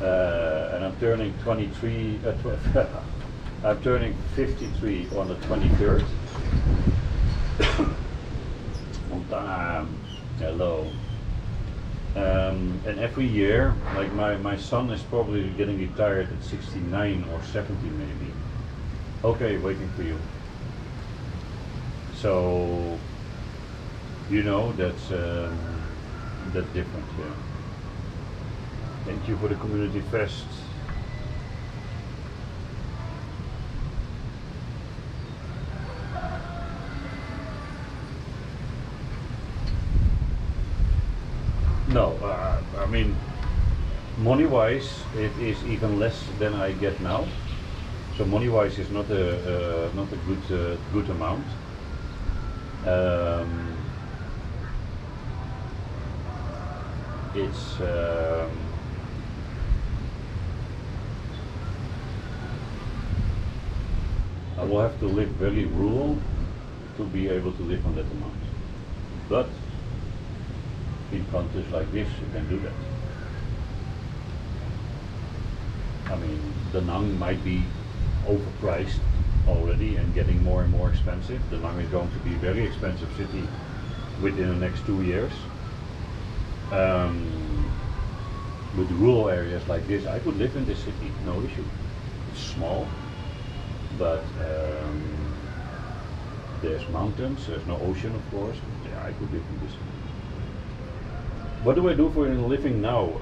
And I'm turning 23, I'm turning 53 on the 23rd. Montana, hello. And every year, like my son is probably getting retired at 69 or 70 maybe. Okay, waiting for you. So, you know, that's different, yeah. Thank you for the community fest. No, I mean, money-wise, it is even less than I get now. So money-wise is not a good amount. It's I will have to live very rural to be able to live on that amount. But in countries like this, you can do that. I mean, Da Nang might be overpriced already and getting more and more expensive. Da Nang is going to be a very expensive city within the next 2 years. With rural areas like this, I could live in this city, no issue. It's small, but There's mountains, there's no ocean of course, but yeah, I could live in this. What do I do for a living now?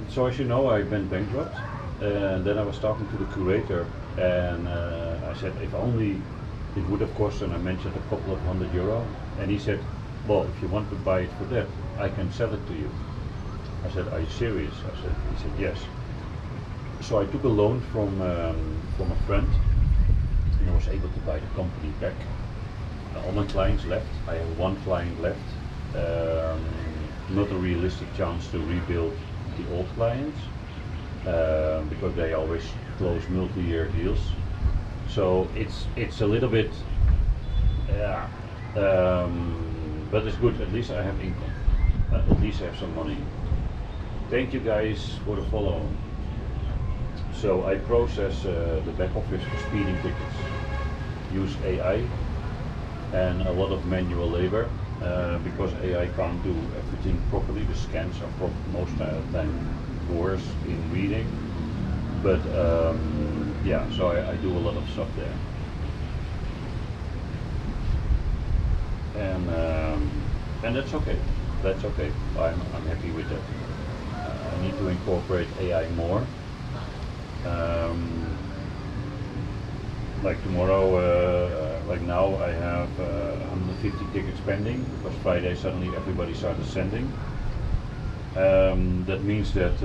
So as you know, I went bankrupt, and then I was talking to the curator, and I said if only it would have cost, and I mentioned a couple of €100, and he said, well, if you want to buy it for that, I can sell it to you. I said, are you serious? He said, yes. So I took a loan from a friend, and I was able to buy the company back. All my clients left. I have one client left. Not a realistic chance to rebuild the old clients because they always close multi-year deals. So it's a little bit, yeah, but it's good. At least I have income. At least I have some money. Thank you guys for the follow. So I process the back office for speeding tickets. Use AI and a lot of manual labor because AI can't do everything properly. The scans are most of the time worse in reading. But yeah, so I do a lot of stuff there. And that's okay. That's okay. I'm happy with that. I need to incorporate AI more. Like tomorrow, like now I have 150 tickets pending because Friday suddenly everybody started sending. That means that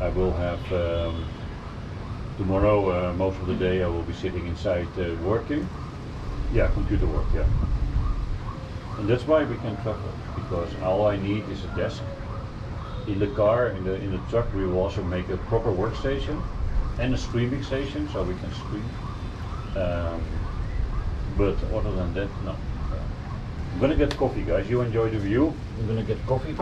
I will have tomorrow most of the day I will be sitting inside working. Yeah, computer work, yeah. And that's why we can travel, because all I need is a desk. In the car, in the truck, we will also make a proper workstation and a streaming station, so we can stream. But other than that, no. I'm gonna get coffee, guys. You enjoy the view. I'm gonna get coffee.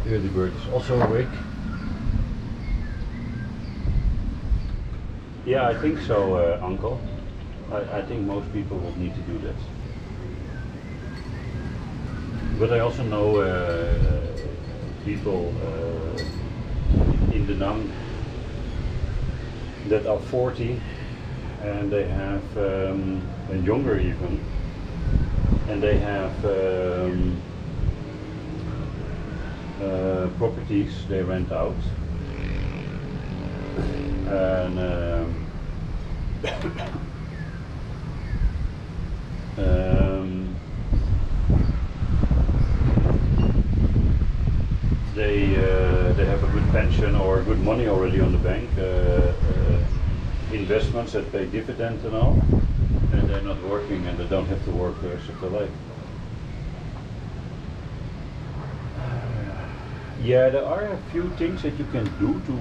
Early bird is also awake. Yeah, I think so, Uncle. I think most people will need to do that. But I also know people in the Nang that are 40 and they have, and younger even, and they have properties they rent out. And they have a good pension or good money already on the bank, investments that pay dividend and all, and they're not working and they don't have to work the rest of their life. Yeah, there are a few things that you can do to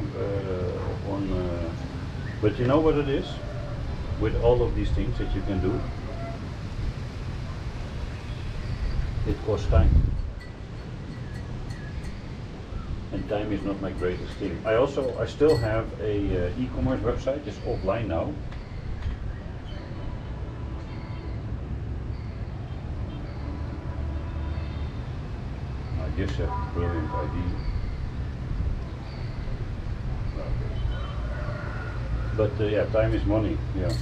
but you know what it is? With all of these things that you can do, it costs time. And time is not my greatest thing. I still have a e-commerce website. It's offline now. I just have a brilliant idea. But yeah, time is money. Yeah.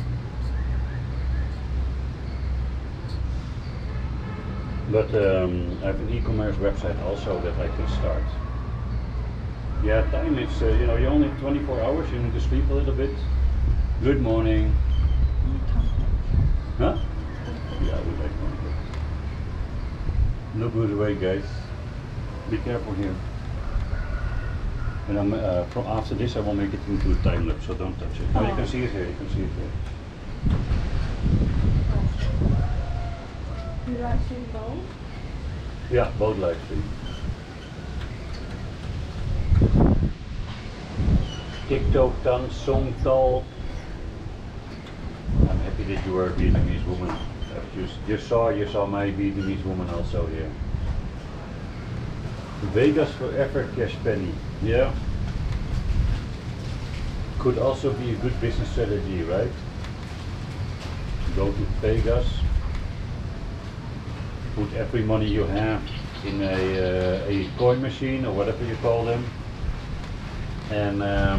But I have an e-commerce website also that I can start. Yeah, time is, you know, you only have 24 hours, you need to sleep a little bit. Good morning. Huh? Yeah, I would like one. Look who's awake, guys. Be careful here. And from after this I will make it into a time lapse, so don't touch it. Oh, you can see it here, you can see it here. You like seeing both? Yeah, both live stream. TikTok dan Songtal. I'm happy that you are a Vietnamese woman. You saw my Vietnamese woman also here. Vegas forever, Cash Penny. Yeah. Could also be a good business strategy, right? Go to Vegas, put every money you have in a coin machine or whatever you call them, and I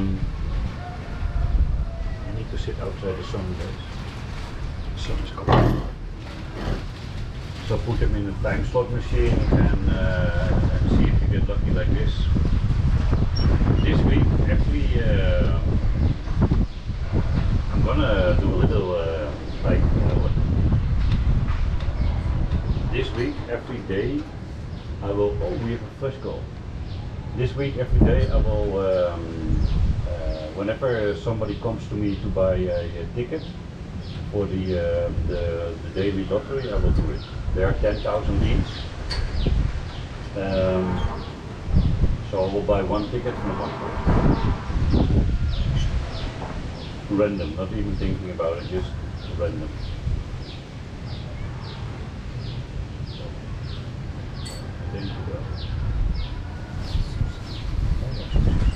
need to sit outside the sun days. The sun is cold. So put them in a time slot machine and see if you get lucky like this. This week, actually, I'm gonna do a little this week, every day, I will. Oh, we have a first call. This week, every day, I will. Whenever somebody comes to me to buy a ticket for the daily lottery, I will do it. There are 10,000 each. So I will buy one ticket from one person. Random, not even thinking about it, just random. Thank you.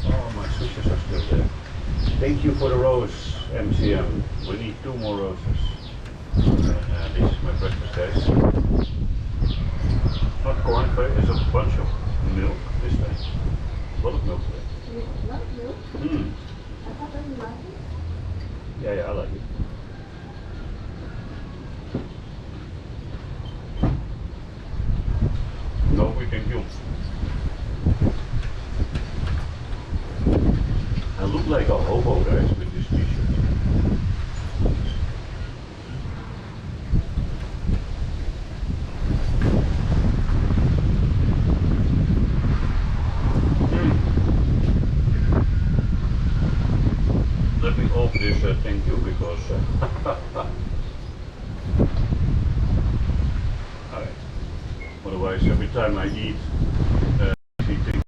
Oh, my switches are still there. Thank you for the rose, MCM. We need 2 more roses. And this is my breakfast, guys. Not corn, but it's a bunch of milk this time. A lot of milk today. You like milk? Mm. I thought that you liked it. Yeah, I like it. No, we thank you. I look like a hobo, guys, with this t-shirt. Let me off this thank you because alright. Otherwise every time I eat thank you.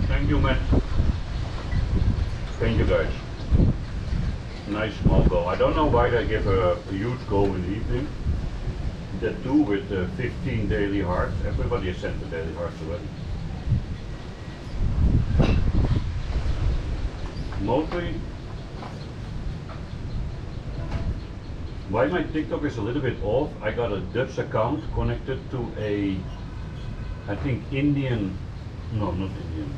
Thank you, man. Thank you, guys. Nice small goal. I don't know why they give a huge goal in the evening, the two with 15 daily hearts. Everybody has sent the daily hearts already. Mostly, why my TikTok is a little bit off, I got a Dutch account connected to a, I think Indian, no not Indian,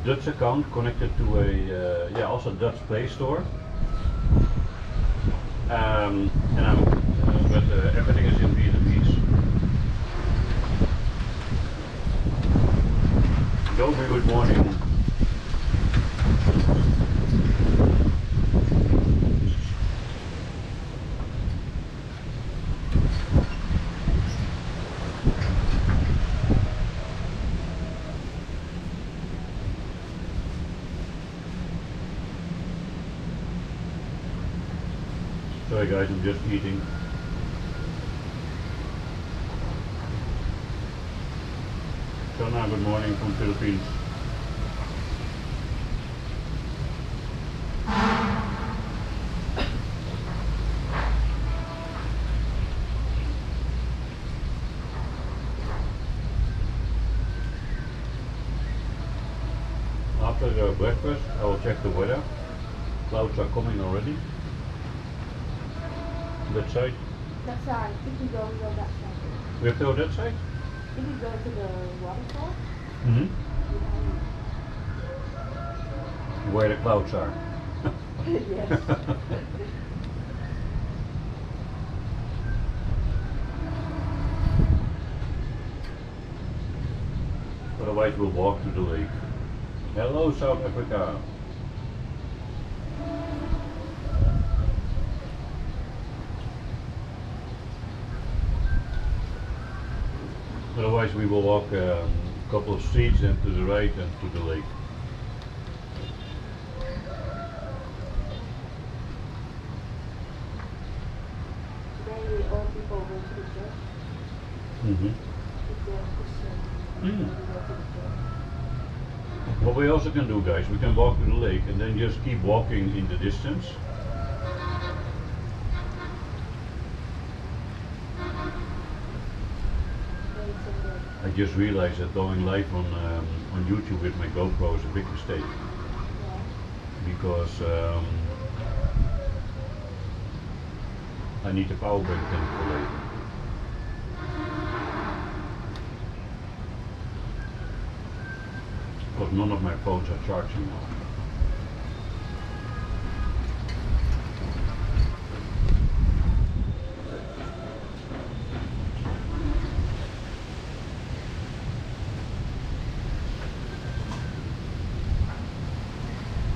Dutch account connected to a, yeah, also Dutch Play Store. And but everything is in Vietnamese. Dobry, good morning. Sorry guys, I'm just eating. Shona, good morning from Philippines. After the breakfast, I will check the weather. Clouds are coming already. That side? That side. If you go that side. We have to go that side? If you go to the waterfall, Mm-hmm. you Where the clouds are. yes. Otherwise we'll walk to the lake. Hello South Africa. Otherwise we will walk a couple of streets and to the right and to the lake. Today all people go to the church. Mm-hmm. If they're Christian, Mm. they go to the church. What we also can do, guys, we can walk to the lake and then just keep walking in the distance. They say that I just realized that going live on YouTube with my GoPro is a big mistake yeah, because I need the power bank then for later. Because none of my phones are charging now.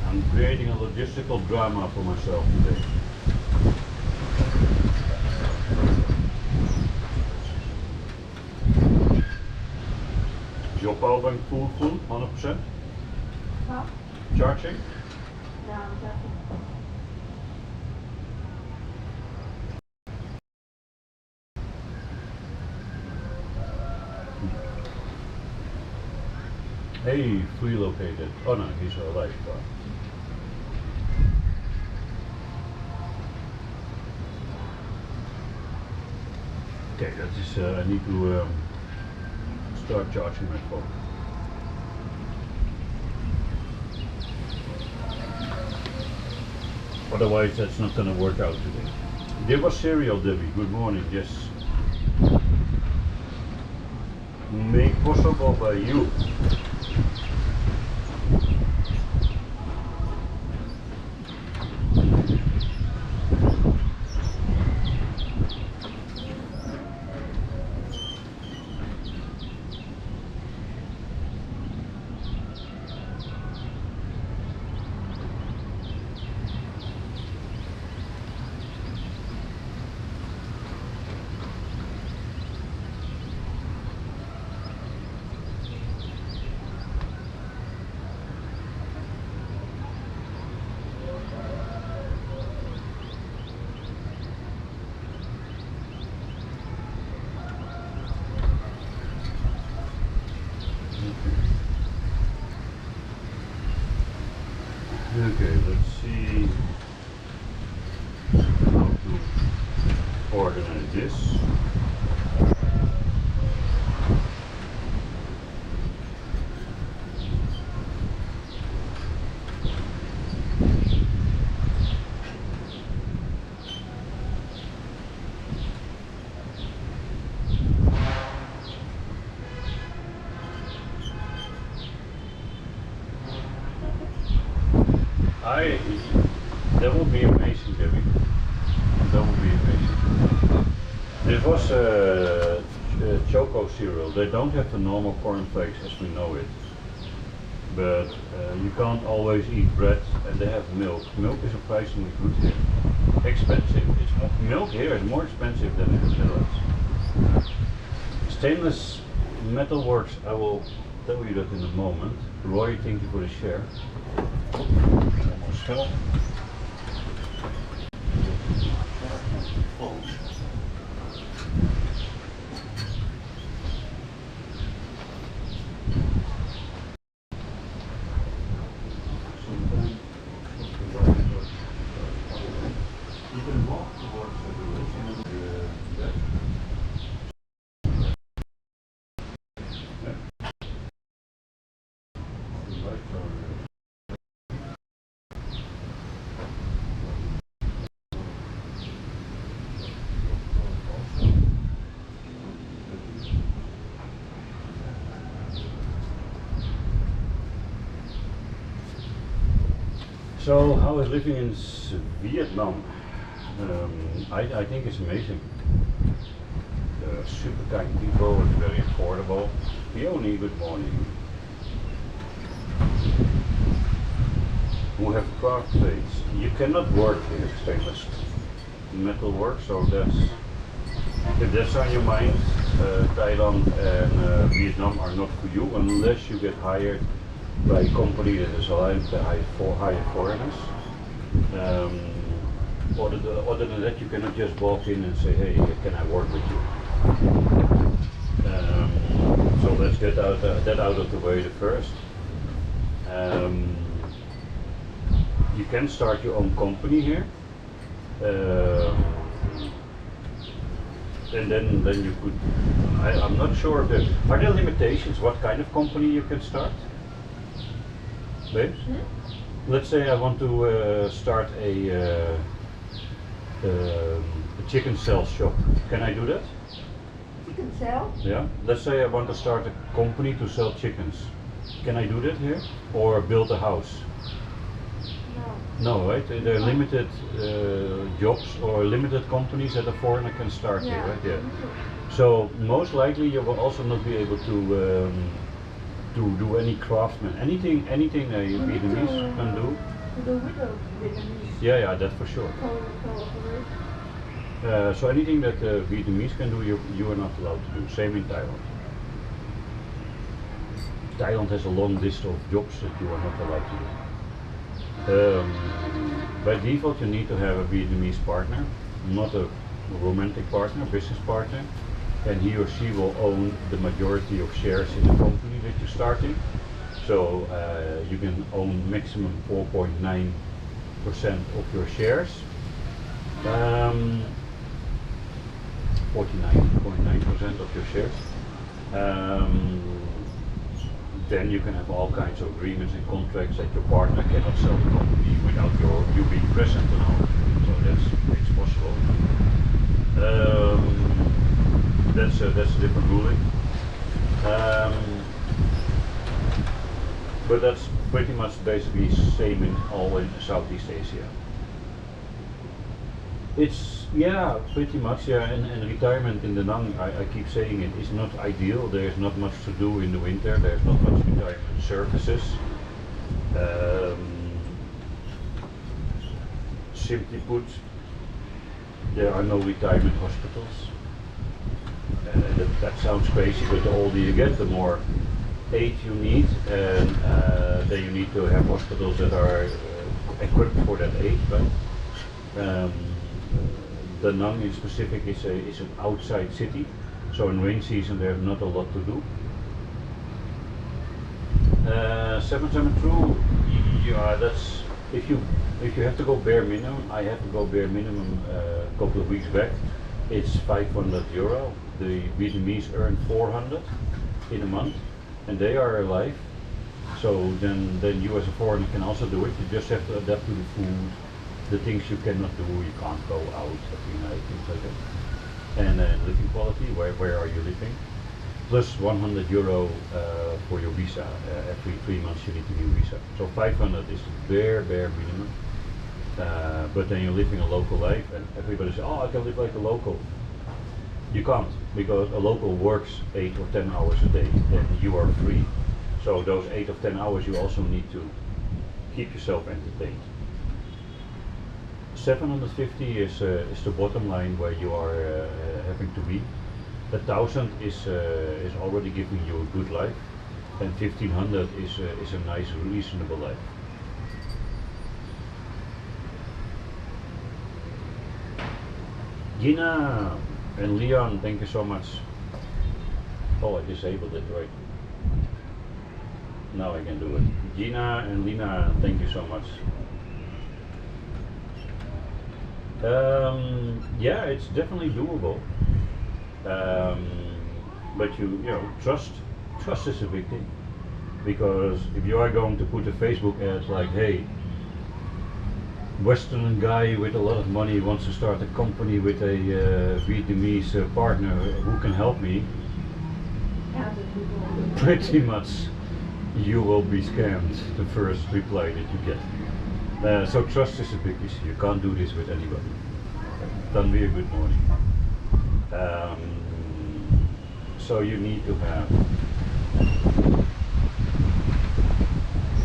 I'm creating a logistical drama for myself today. Is your power bank full, 100%? huh? Charging? No, I'm joking. Hey, free located. Oh no, he's alive. Okay, that is, I need to start charging my phone. Otherwise that's not gonna work out today. There was cereal, Debbie. Good morning, yes. Made possible by you. This was Choco cereal. They don't have the normal cornflakes as we know it. But you can't always eat bread, and they have milk. Milk is surprisingly good here. Expensive. Milk here is more expensive than in the Netherlands. Stainless Metal Works, I will tell you that in a moment. Roy, thank you for the share. Almost fell. So, how is living in Vietnam? I think it's amazing. Super kind people, it's very affordable. Peony, good morning. We have craft plates. You cannot work in stainless metal work, so if that's on your mind, Thailand and Vietnam are not for you unless you get hired by a company that is aligned to hire foreigners. Other than that, you cannot just walk in and say, hey, can I work with you? So let's get that out of the way first. You can start your own company here. And then you could, I'm not sure, are there limitations what kind of company you can start? Babes? Let's say I want to start a chicken sales shop. Can I do that? Chicken sell? Yeah. Let's say I want to start a company to sell chickens. Can I do that here? Or build a house? No. No, right? There are limited jobs or limited companies that a foreigner can start here, right? Yeah. So most likely you will also not be able to do any craftsman, anything a Vietnamese can do. The widow Vietnamese. Yeah, that for sure. So anything that Vietnamese can do, you are not allowed to do. Same in Thailand. Thailand has a long list of jobs that you are not allowed to do. By default, you need to have a Vietnamese partner, not a romantic partner, business partner, and he or she will own the majority of shares in the company that you're starting. So you can own maximum 4.9% of your shares. 49.9% of your shares. Then you can have all kinds of agreements and contracts that your partner cannot sell the company without you being present and all. So it's possible. That's a different ruling. But that's pretty much basically same in all in Southeast Asia. It's pretty much and retirement in Da Nang, I keep saying it, is not ideal. There's not much to do in the winter. There's not much retirement services. Simply put, there are no retirement hospitals. That sounds crazy, but the older you get, the more aid you need, and then you need to have hospitals that are equipped for that aid. Right? Da Nang in specific is an outside city, so in rain season there's not a lot to do. 772, yeah, that's if you have to go bare minimum. I have to go bare minimum a couple of weeks back. It's €500. The Vietnamese earn 400 in a month, and they are alive. So then you as a foreigner can also do it. You just have to adapt to the food, the things you cannot do. You can't go out every night, things like that. And living quality, where are you living? Plus €100 for your visa. Every 3 months you need a new visa. So 500 is the bare minimum. But then you're living a local life, and everybody says, oh, I can live like a local. You can't, because a local works 8 or 10 hours a day and you are free. So those 8 or 10 hours you also need to keep yourself entertained. 750 is the bottom line where you are having to be. 1,000 is already giving you a good life, and 1,500 is a nice, reasonable life. Gina and Leon, thank you so much. Oh, I disabled it, right? Now I can do it. Gina and Lina, thank you so much. Yeah, it's definitely doable. But you know, trust is a big thing. Because if you are going to put a Facebook ad like, hey, Western guy with a lot of money wants to start a company with a Vietnamese partner who can help me, pretty much you will be scammed the first reply that you get. So trust is a big issue. You can't do this with anybody. Tanvir, good morning. So you need to have.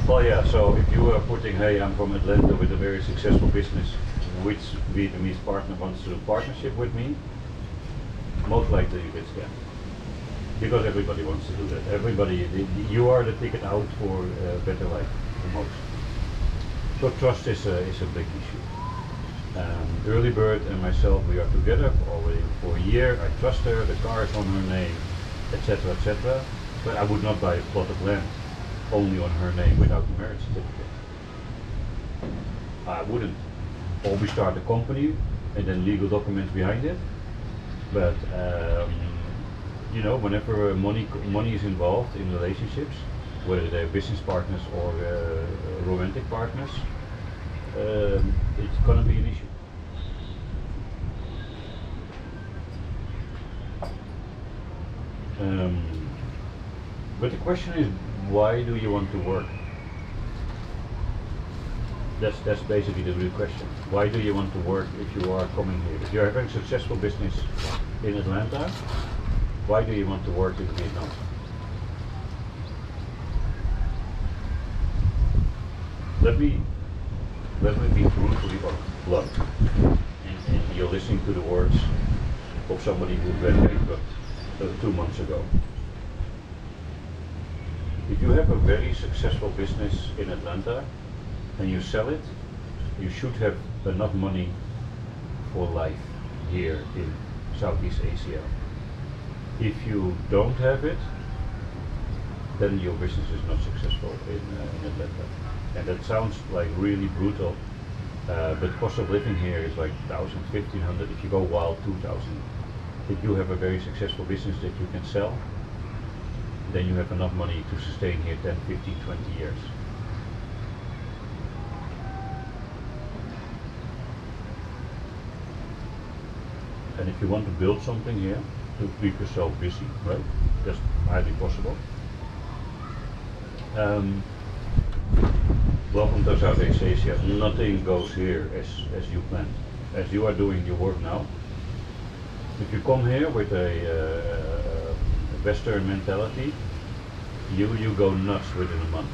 Well, yeah. So if you are putting, hey, I'm from Atlanta with a very successful business, which Vietnamese partner wants to do partnership with me, most likely you get scammed. Because everybody wants to do that. Everybody, you are the ticket out for a better life, the most. So trust is a big issue. Early Bird and myself, we are together already for a year. I trust her, the car is on her name, etc., etc. But I would not buy a plot of land only on her name without a marriage certificate. I wouldn't. Or we start a company and then legal documents behind it. But you know, whenever money is involved in relationships, whether they're business partners or romantic partners, it's gonna be an issue. But the question is, why do you want to work? That's basically the real question. Why do you want to work if you are coming here? If you're having a successful business in Atlanta, why do you want to work in Vietnam? Let me be brutally blunt. And you're listening to the words of somebody who read bankrupt 2 months ago. If you have a very successful business in Atlanta and you sell it, you should have enough money for life here in Southeast Asia. If you don't have it, then your business is not successful in Atlanta. And that sounds like really brutal, but cost of living here is like 1,000, 1,500, if you go wild 2,000. If you have a very successful business that you can sell, then you have enough money to sustain here 10, 15, 20 years. And if you want to build something here, to keep yourself busy, right? That's highly possible. Welcome to Southeast Asia. Nothing goes here as you planned. As you are doing your work now, if you come here with a Western mentality, you go nuts within a month.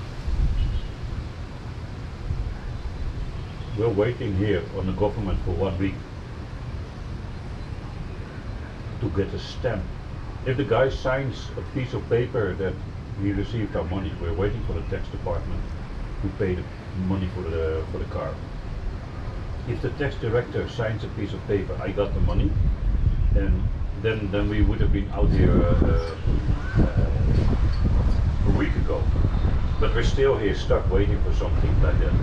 We're waiting here on the government for 1 week to get a stamp. If the guy signs a piece of paper that we received our money, we're waiting for the tax department to pay the money for the car. If the tax director signs a piece of paper, I got the money, and then we would have been out here a week ago. But we're still here stuck waiting for something like that.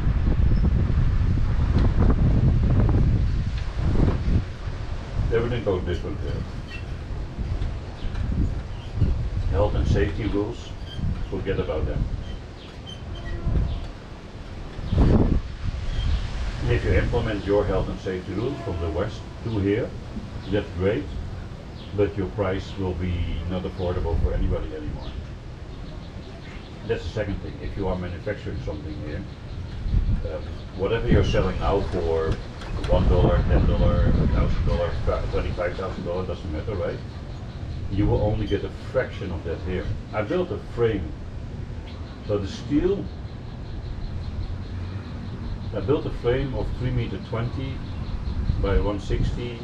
Everything goes different here. Health and safety rules, forget about them. If you implement your health and safety rules from the West to here, that's great, but your price will be not affordable for anybody anymore. That's the second thing. If you are manufacturing something here, whatever you're selling now for $1, $10, $1,000, $25,000, doesn't matter, right? You will only get a fraction of that here. I built a frame. So the steel, I built a frame of 3m20 by 160,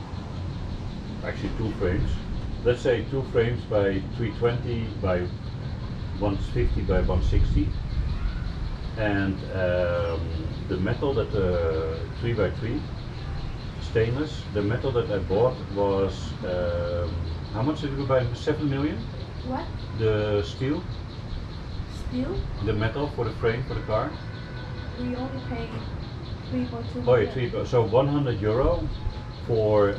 actually 2 frames. Let's say 2 frames by 320 by 150 by 160. And the metal that 3x3 stainless, the metal that I bought was, how much did we buy? 7 million? What? The steel? Steel? The metal for the frame for the car? We only pay 3.2 Oh yeah, so 100 euro for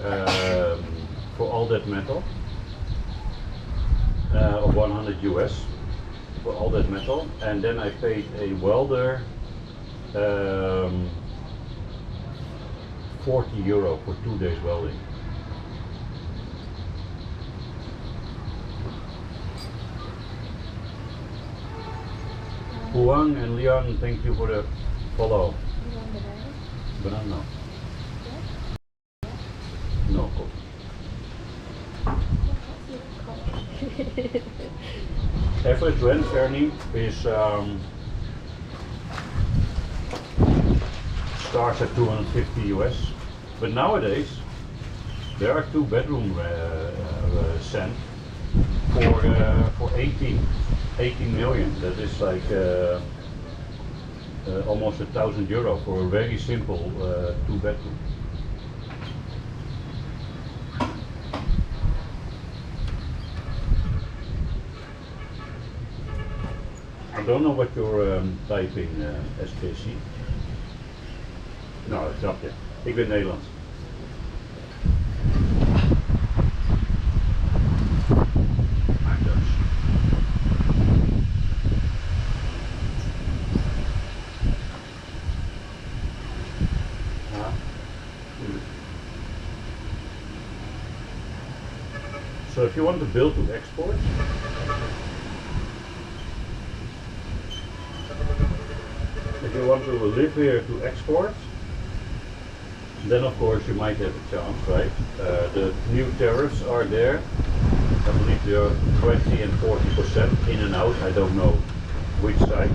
all that metal, or 100 US for all that metal, and then I paid a welder 40 euro for 2 days welding. Huang and Leon, thank you for the follow. You want the banana? Banana? Yes? No. Average rent earning is starts at 250 US, but nowadays there are 2-bedroom cent for 18 million. That is like almost €1,000 for a very simple 2-bedroom. I don't know what you're typing, SKC. Nou, dat snap je. Ik ben Nederlands. I'm Dutch. So if you want to build to export, if you want to live here to export, then of course you might have a chance, right? The new tariffs are there. I believe they are 20 and 40% in and out. I don't know which side.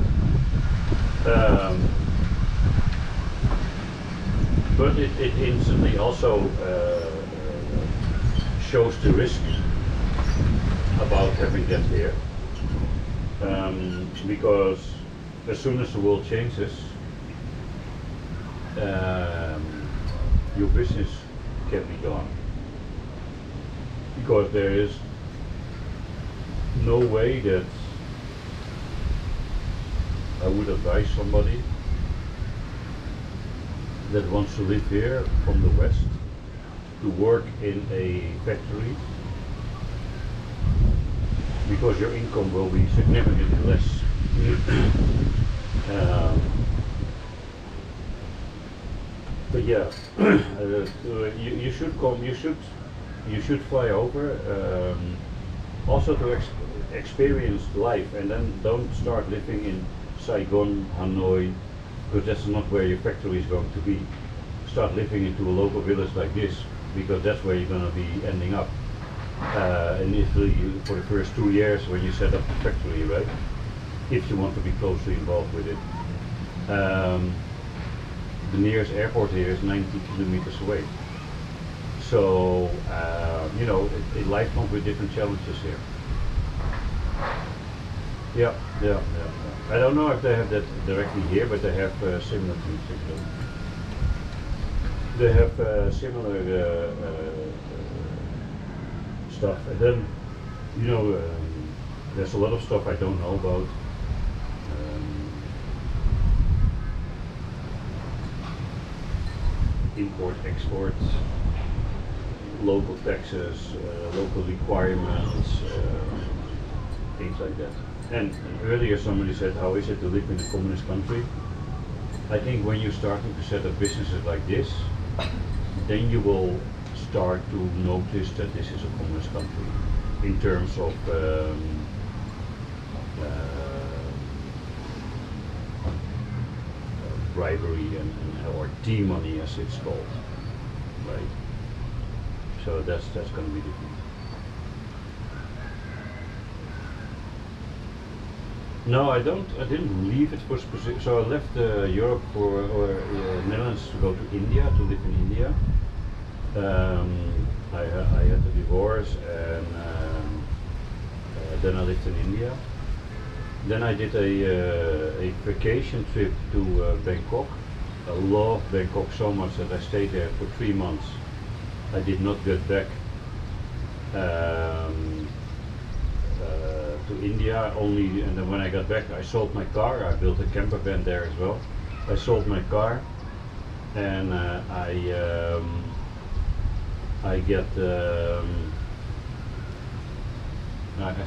But it instantly also shows the risk about having that here. Because as soon as the world changes, your business can be gone, because there is no way that I would advise somebody that wants to live here from the West to work in a factory, because your income will be significantly less. But yeah, you should come. You should fly over, also to experience life, and then don't start living in Saigon, Hanoi, because that's not where your factory is going to be. Start living into a local village like this, because that's where you're going to be ending up. Initially, for the first 2 years when you set up the factory, right? If you want to be closely involved with it. The nearest airport here is 90 kilometers away. So, you know, life comes with different challenges here. Yeah. I don't know if they have that directly here, but they have similar things. They have similar stuff. And then, you know, there's a lot of stuff I don't know about. Import, export, local taxes, local requirements, things like that. And earlier somebody said, how is it to live in a communist country? I think when you're starting to set up businesses like this, then you will start to notice that this is a communist country in terms of bribery and or D-money as it's called. right? So that's going to be different. No, I didn't leave it for specific. So I left Europe or Netherlands to go to India to live in India. I had a divorce and then I lived in India. Then I did a vacation trip to Bangkok. I loved Bangkok so much that I stayed there for 3 months. I did not get back to India only, and then when I got back I sold my car. I built a camper van there as well. I sold my car and I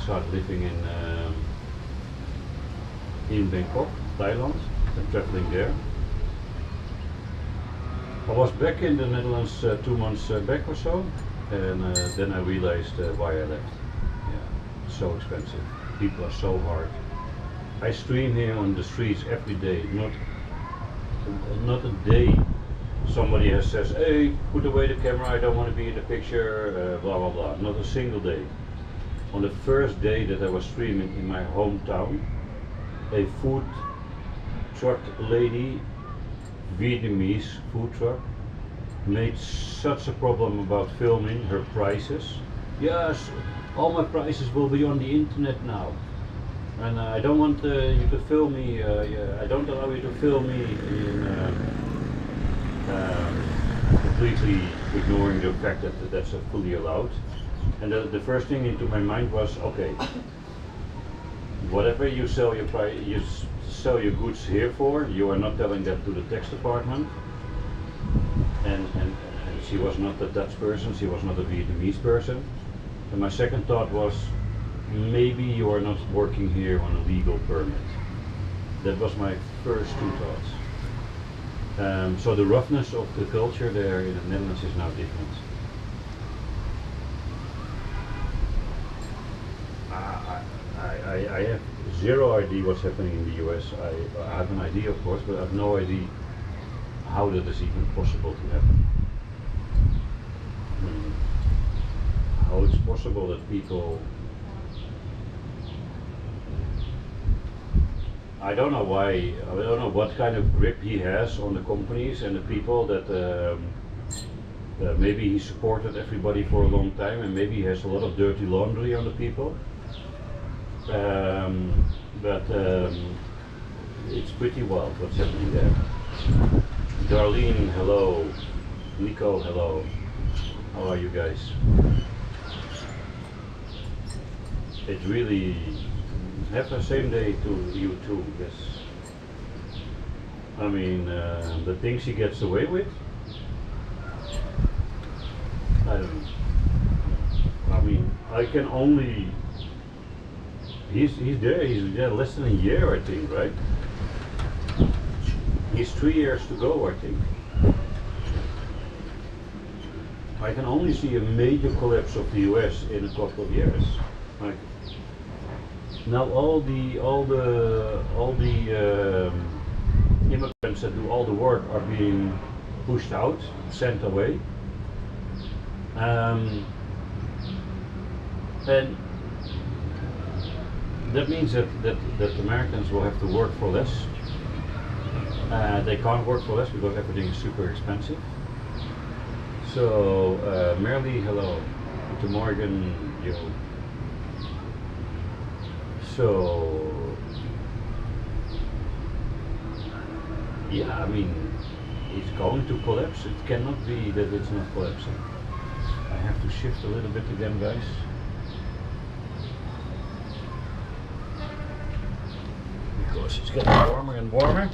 started living in Bangkok, Thailand, and traveling there. I was back in the Netherlands 2 months back or so, and then I realized why I left. Yeah, so expensive. People are so hard. I stream here on the streets every day. Not a day somebody has says, "Hey, put away the camera. I don't want to be in the picture." Blah blah blah. Not a single day. On the first day that I was streaming in my hometown, a food truck lady, Vietnamese food truck, made such a problem about filming her prices. Yes, all my prices will be on the internet now, and I don't want you to film me. I don't allow you to film me in completely ignoring the fact that that's fully allowed. And the first thing into my mind was, okay, whatever you sell your goods here for, you are not telling that to the tax department. And she was not a Dutch person, she was not a Vietnamese person. And my second thought was, maybe you are not working here on a legal permit. That was my first two thoughts. So the roughness of the culture there in the Netherlands is now different. I have zero idea what's happening in the US. I have an idea, of course, but I have no idea how that is even possible to happen. How it's possible that people, I don't know why, I don't know what kind of grip he has on the companies and the people that maybe he supported everybody for a long time and maybe he has a lot of dirty laundry on the people. But it's pretty wild what's happening there. Darlene, hello. Nico, hello. How are you guys? It really have the same day to you too, yes. I mean, the things he gets away with, I don't know. I mean, I can only, he's there less than a year, I think, right? He's 3 years to go, I think. I can only see a major collapse of the US in a couple of years. Like, now all the immigrants that do all the work are being pushed out, sent away, and that means that Americans will have to work for less. They can't work for less because everything is super expensive. So, Merle, hello. Guten Morgen, yo. So, yeah, I mean, it's going to collapse. It cannot be that it's not collapsing. I have to shift a little bit again, guys. Because it's getting warmer and warmer.